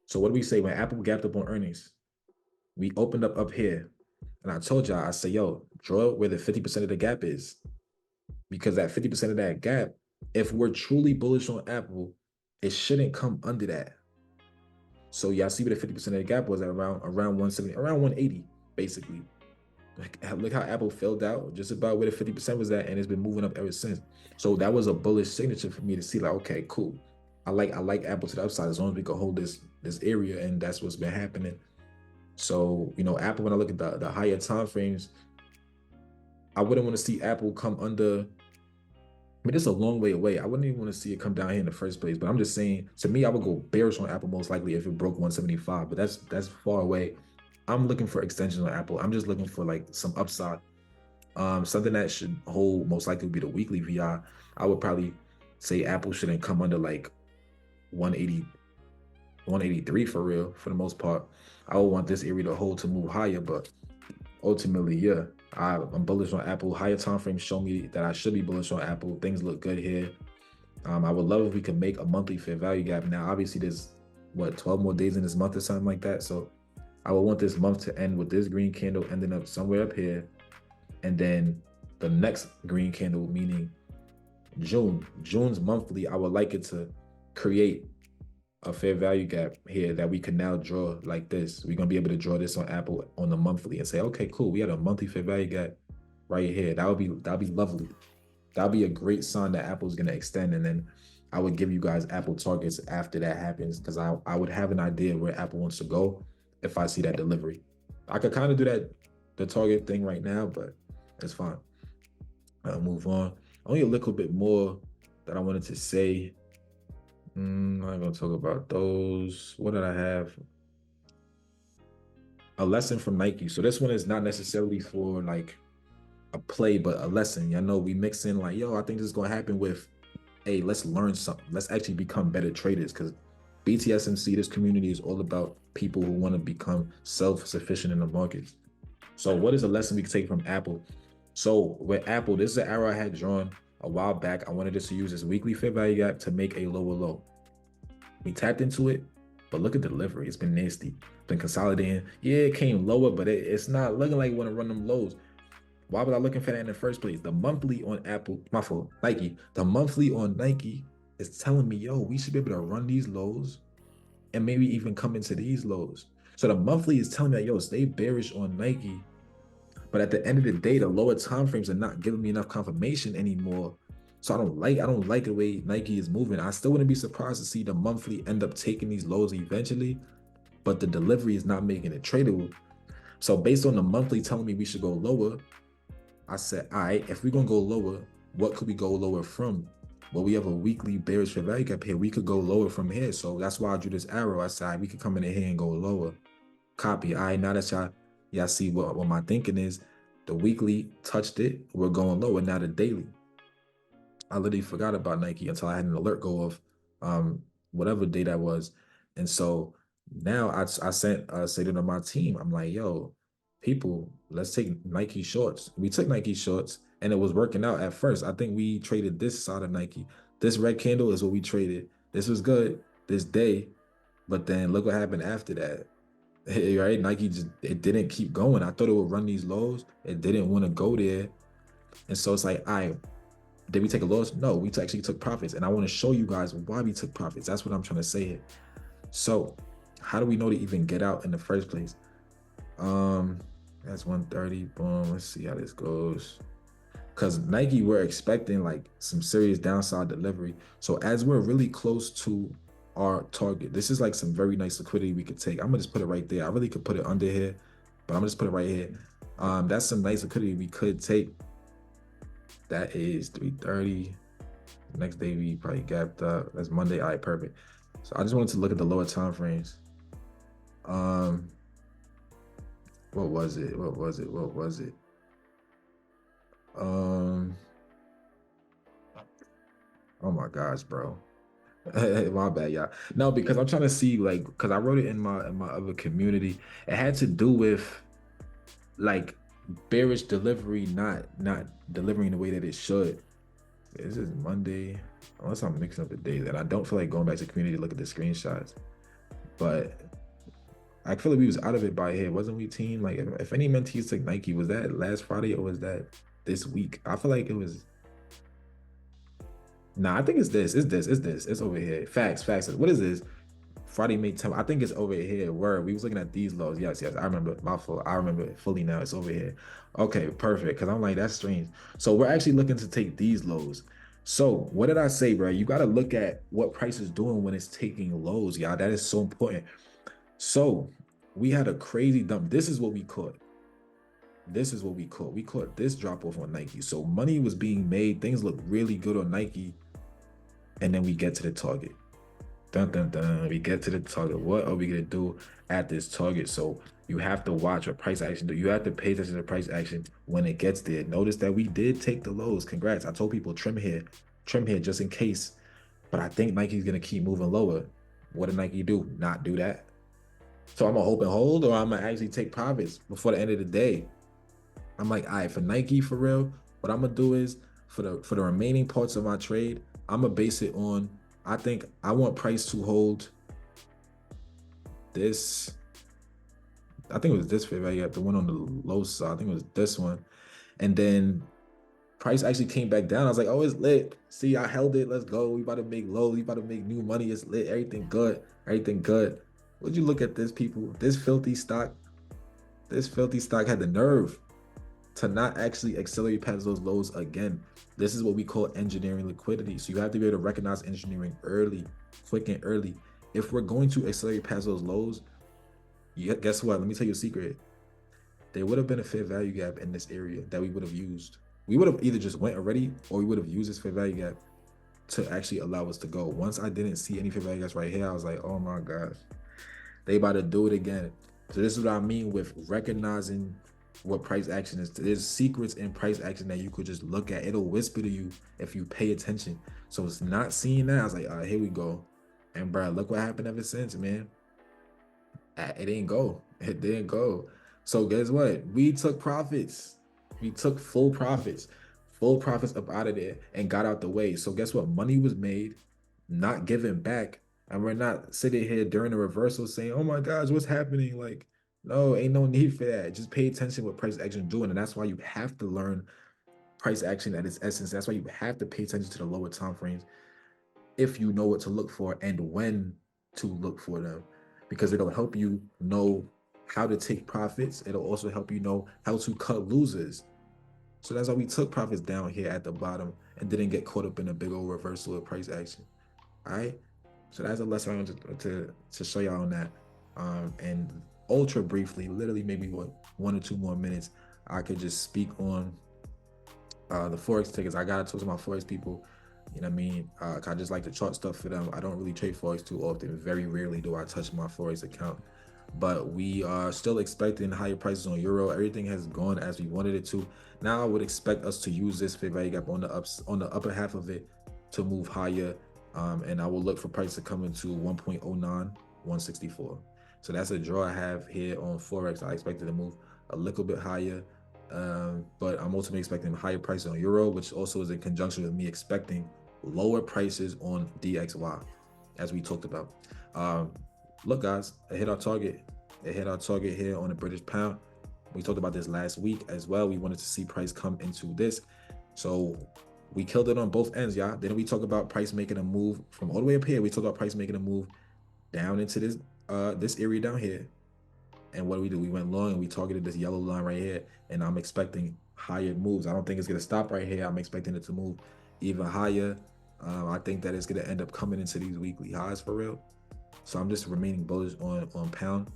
So what do we say when Apple gapped up on earnings? We opened up here, and I told y'all, I say, yo, draw where the 50% of the gap is, because that 50% of that gap, if we're truly bullish on Apple, it shouldn't come under that. So y'all see where the 50% of the gap was at around 170, around 180, basically. Look how Apple filled out just about where the 50% was at, and it's been moving up ever since. So that was a bullish signature for me to see, like, okay, cool. I like Apple to the upside as long as we can hold this area, and that's what's been happening. So, Apple, when I look at the higher time frames, I wouldn't want to see Apple come under. I mean, it's a long way away. I wouldn't even want to see it come down here in the first place. But I'm just saying, to me, I would go bearish on Apple most likely if it broke 175. But that's far away. I'm looking for extensions on Apple. I'm just looking for like some upside. Something that should hold most likely would be the weekly VI. I would probably say Apple shouldn't come under like 180, 183 for real, for the most part. I would want this area to hold to move higher, but ultimately, yeah, I'm bullish on Apple. Higher time frames show me that I should be bullish on Apple. Things look good here. I would love if we could make a monthly fair value gap. Now, obviously, there's 12 more days in this month or something like that. So I would want this month to end with this green candle ending up somewhere up here. And then the next green candle, meaning June's monthly, I would like it to create a fair value gap here that we can now draw like this. We're gonna be able to draw this on Apple on the monthly and say, okay, cool, we had a monthly fair value gap right here. That'd be lovely. That'd be a great sign that Apple's gonna extend, and then I would give you guys Apple targets after that happens, because I would have an idea where Apple wants to go if I see that delivery. I could kind of do the target thing right now, but it's fine. I'll move on. Only a little bit more that I wanted to say. I'm not gonna talk about those. What did I have? A lesson from Nike. So this one is not necessarily for like a play, but a lesson. I know we mix in like, yo, I think this is gonna happen with, hey, let's learn something. Let's actually become better traders, because BTSMC, this community is all about people who want to become self-sufficient in the markets. So what is a lesson we can take from Apple? So with Apple, this is an arrow I had drawn a while back. I wanted us to use this weekly fair value gap to make a lower low. We tapped into it, but look at the delivery. It's been nasty. Been consolidating. Yeah, it came lower, but it's not looking like you want to run them lows. Why was I looking for that in the first place? The monthly on Apple, my fault, Nike. The monthly on Nike is telling me, yo, we should be able to run these lows and maybe even come into these lows. So the monthly is telling me, yo, stay bearish on Nike. But at the end of the day, the lower time frames are not giving me enough confirmation anymore. So I don't like the way Nike is moving. I still wouldn't be surprised to see the monthly end up taking these lows eventually, but the delivery is not making it tradable. So based on the monthly telling me we should go lower, I said, all right, if we're gonna go lower, what could we go lower from? Well, we have a weekly bearish fair value gap here. We could go lower from here. So that's why I drew this arrow. I said, we could come in here and go lower. Copy. All right, now that y'all see what my thinking is. The weekly touched it, we're going lower. Now the daily, I literally forgot about Nike until I had an alert go off, whatever day that was. And so now I sent Satan to my team. I'm like, yo, people, let's take Nike shorts. We took Nike shorts and it was working out at first. I think we traded this side of Nike. This red candle is what we traded. This was good this day, but then look what happened after that. Right? Nike it didn't keep going. I thought it would run these lows. It didn't want to go there. And so it's like, all right, did we take a loss? No, we actually took profits. And I want to show you guys why we took profits. That's what I'm trying to say here. So how do we know to even get out in the first place? That's 130. Boom. Let's see how this goes. Because Nike, we're expecting like some serious downside delivery. So as we're really close to our target, this is like some very nice liquidity we could take. I'm gonna just put it right there. I really could put it under here, but I'm gonna just put it right here. That's some nice liquidity we could take. That is 330. Next day we probably gapped up. That's Monday. All right, perfect. So I just wanted to look at the lower time frames. What was it? Oh my gosh, bro. My bad, y'all. No, because I'm trying to see, like, because I wrote it in my other community. It had to do with like bearish delivery not delivering the way that it should. This is Monday, unless I'm mixing up the days, and I don't feel like going back to community to look at the screenshots. But I feel like we was out of it by here, wasn't we, team? Like, if any mentees took Nike, was that last Friday or was that this week? I feel like it was. Nah, I think it's this. It's over here. Facts. What is this? Friday, May 10th. I think it's over here. Where we was looking at these lows. Yes. I remember. My fault. I remember it fully now. It's over here. Okay, perfect. Because I'm like, that's strange. So we're actually looking to take these lows. So what did I say, bro? You got to look at what price is doing when it's taking lows, y'all. That is so important. So we had a crazy dump. This is what we caught. This is what we caught. We caught this drop off on Nike. So money was being made. Things look really good on Nike. And then we get to the target. Dun, dun, dun. We get to the target. What are we going to do at this target? So you have to watch what price action do. You have to pay attention to price action when it gets there. Notice that we did take the lows. Congrats. I told people trim here just in case. But I think Nike's going to keep moving lower. What did Nike do? Not do that. So I'm going to hope and hold, or I'm going to actually take profits before the end of the day. I'm like, all right, for Nike, for real, what I'm going to do is for the remaining parts of my trade, I'm going to base it on, I think I want price to hold this. I think it was this fair value, the one on the low side. I think it was this one. And then price actually came back down. I was like, oh, it's lit. See, I held it. Let's go. We about to make low. We about to make new money. It's lit. Everything good. Everything good. Would you look at this, people? This filthy stock had the nerve to not actually accelerate past those lows again. This is what we call engineering liquidity. So you have to be able to recognize engineering early, quick and early. If we're going to accelerate past those lows, guess what? Let me tell you a secret. There would have been a fair value gap in this area that we would have used. We would have either just went already, or we would have used this fair value gap to actually allow us to go. Once I didn't see any fair value gaps right here, I was like, oh my gosh, they about to do it again. So this is what I mean with recognizing what price action is. There's secrets in price action that you could just look at. It'll whisper to you if you pay attention. So it's not seeing that. I was like, all right, here we go. And bro, look what happened ever since, man. It didn't go. It didn't go. So guess what? We took profits. We took full profits up out of there and got out the way. So guess what? Money was made, not given back. And we're not sitting here during the reversal saying, oh my gosh, what's happening? Like, no, ain't no need for that. Just pay attention to what price action is doing. And that's why you have to learn price action at its essence. That's why you have to pay attention to the lower time frames if you know what to look for and when to look for them, because it'll help you know how to take profits. It'll also help you know how to cut losers. So that's why we took profits down here at the bottom and didn't get caught up in a big old reversal of price action. All right. So that's a lesson I wanted to show y'all on that. And ultra briefly, literally maybe 1 or 2 more minutes, I could just speak on the Forex tickets. I gotta talk to my Forex people. You know what I mean? I just like to chart stuff for them. I don't really trade Forex too often. Very rarely do I touch my Forex account. But we are still expecting higher prices on Euro. Everything has gone as we wanted it to. Now I would expect us to use this fair value gap on the upper half of it to move higher. And I will look for price to come into 1.09, 164. So that's a draw I have here on Forex. I expect it to move a little bit higher. But I'm ultimately expecting higher prices on Euro, which also is in conjunction with me expecting lower prices on DXY, as we talked about. Look, guys, it hit our target. It hit our target here on the British pound. We talked about this last week as well. We wanted to see price come into this. So we killed it on both ends, y'all. Then we talk about price making a move from all the way up here. We talk about price making a move down into this area down here. And what do? We went long and we targeted this yellow line right here. And I'm expecting higher moves. I don't think it's going to stop right here. I'm expecting it to move even higher. I think that it's going to end up coming into these weekly highs for real. So I'm just remaining bullish on pound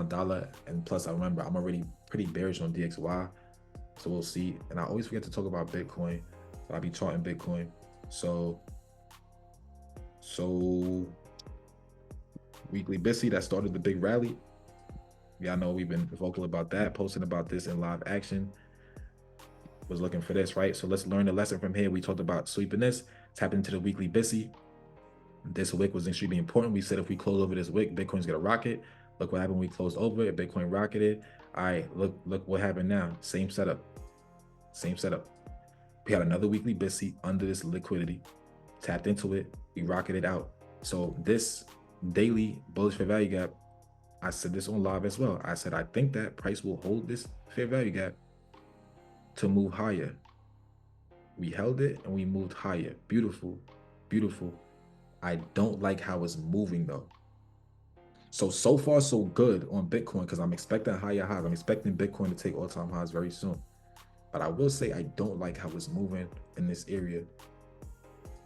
dollar. And plus, I remember I'm already pretty bearish on DXY. So we'll see. And I always forget to talk about Bitcoin. I'll be charting Bitcoin. So weekly BTSMC that started the big rally. Y'all know we've been vocal about that, posting about this in live action. Was looking for this, right? So let's learn the lesson from here. We talked about sweeping this, tap into the weekly BTSMC. This wick was extremely important. We said if we close over this wick, Bitcoin's gonna rocket. Look what happened when we closed over it. Bitcoin rocketed. All right, look what happened now. Same setup. We had another weekly BTSMC under this liquidity. Tapped into it. We rocketed out. So this daily bullish fair value gap, I said this on live as well. I said I think that price will hold this fair value gap to move higher. We held it and we moved higher. Beautiful, beautiful. I don't like how it's moving though. So far so good on Bitcoin because I'm expecting higher highs. I'm expecting Bitcoin to take all-time highs very soon. But I will say I don't like how it's moving in this area.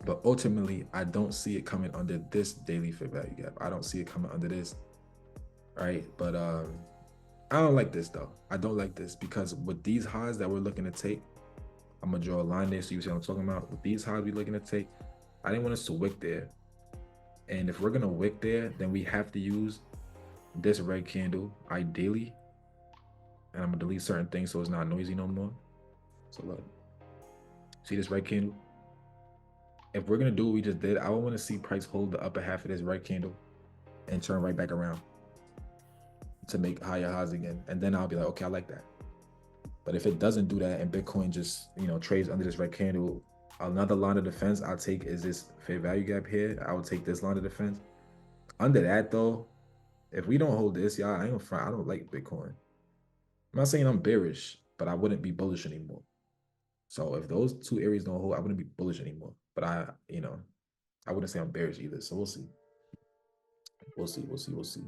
But ultimately, I don't see it coming under this daily fair value gap. I don't see it coming under this, right? But I don't like this though. I don't like this because with these highs that we're looking to take, I'm gonna draw a line there so you see what I'm talking about. With these highs we're looking to take, I didn't want us to wick there. And if we're gonna wick there, then we have to use this red candle ideally. And I'm gonna delete certain things so it's not noisy no more. So look, see this red candle? If we're gonna do what we just did, I would want to see price hold the upper half of this red candle and turn right back around to make higher highs again. And then I'll be like, okay, I like that. But if it doesn't do that and Bitcoin just, trades under this red candle, another line of defense I'll take is this fair value gap here. I would take this line of defense. Under that though, if we don't hold this, y'all, I ain't gonna front. I don't like Bitcoin. I'm not saying I'm bearish, but I wouldn't be bullish anymore. So if those two areas don't hold, I wouldn't be bullish anymore. But I wouldn't say I'm bearish either. So we'll see. We'll see.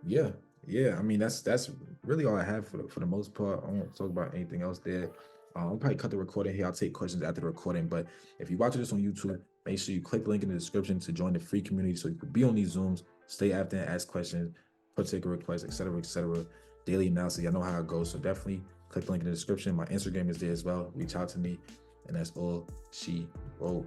Yeah, yeah. I mean, that's really all I have for the most part. I won't talk about anything else there. I'll probably cut the recording here. I'll take questions after the recording. But if you're watching this on YouTube, make sure you click the link in the description to join the free community so you can be on these Zooms, stay after and ask questions, put ticket requests, etc. Daily analysis. I know how it goes. So definitely click the link in the description. My Instagram is there as well. Reach out to me. And that's all she wrote.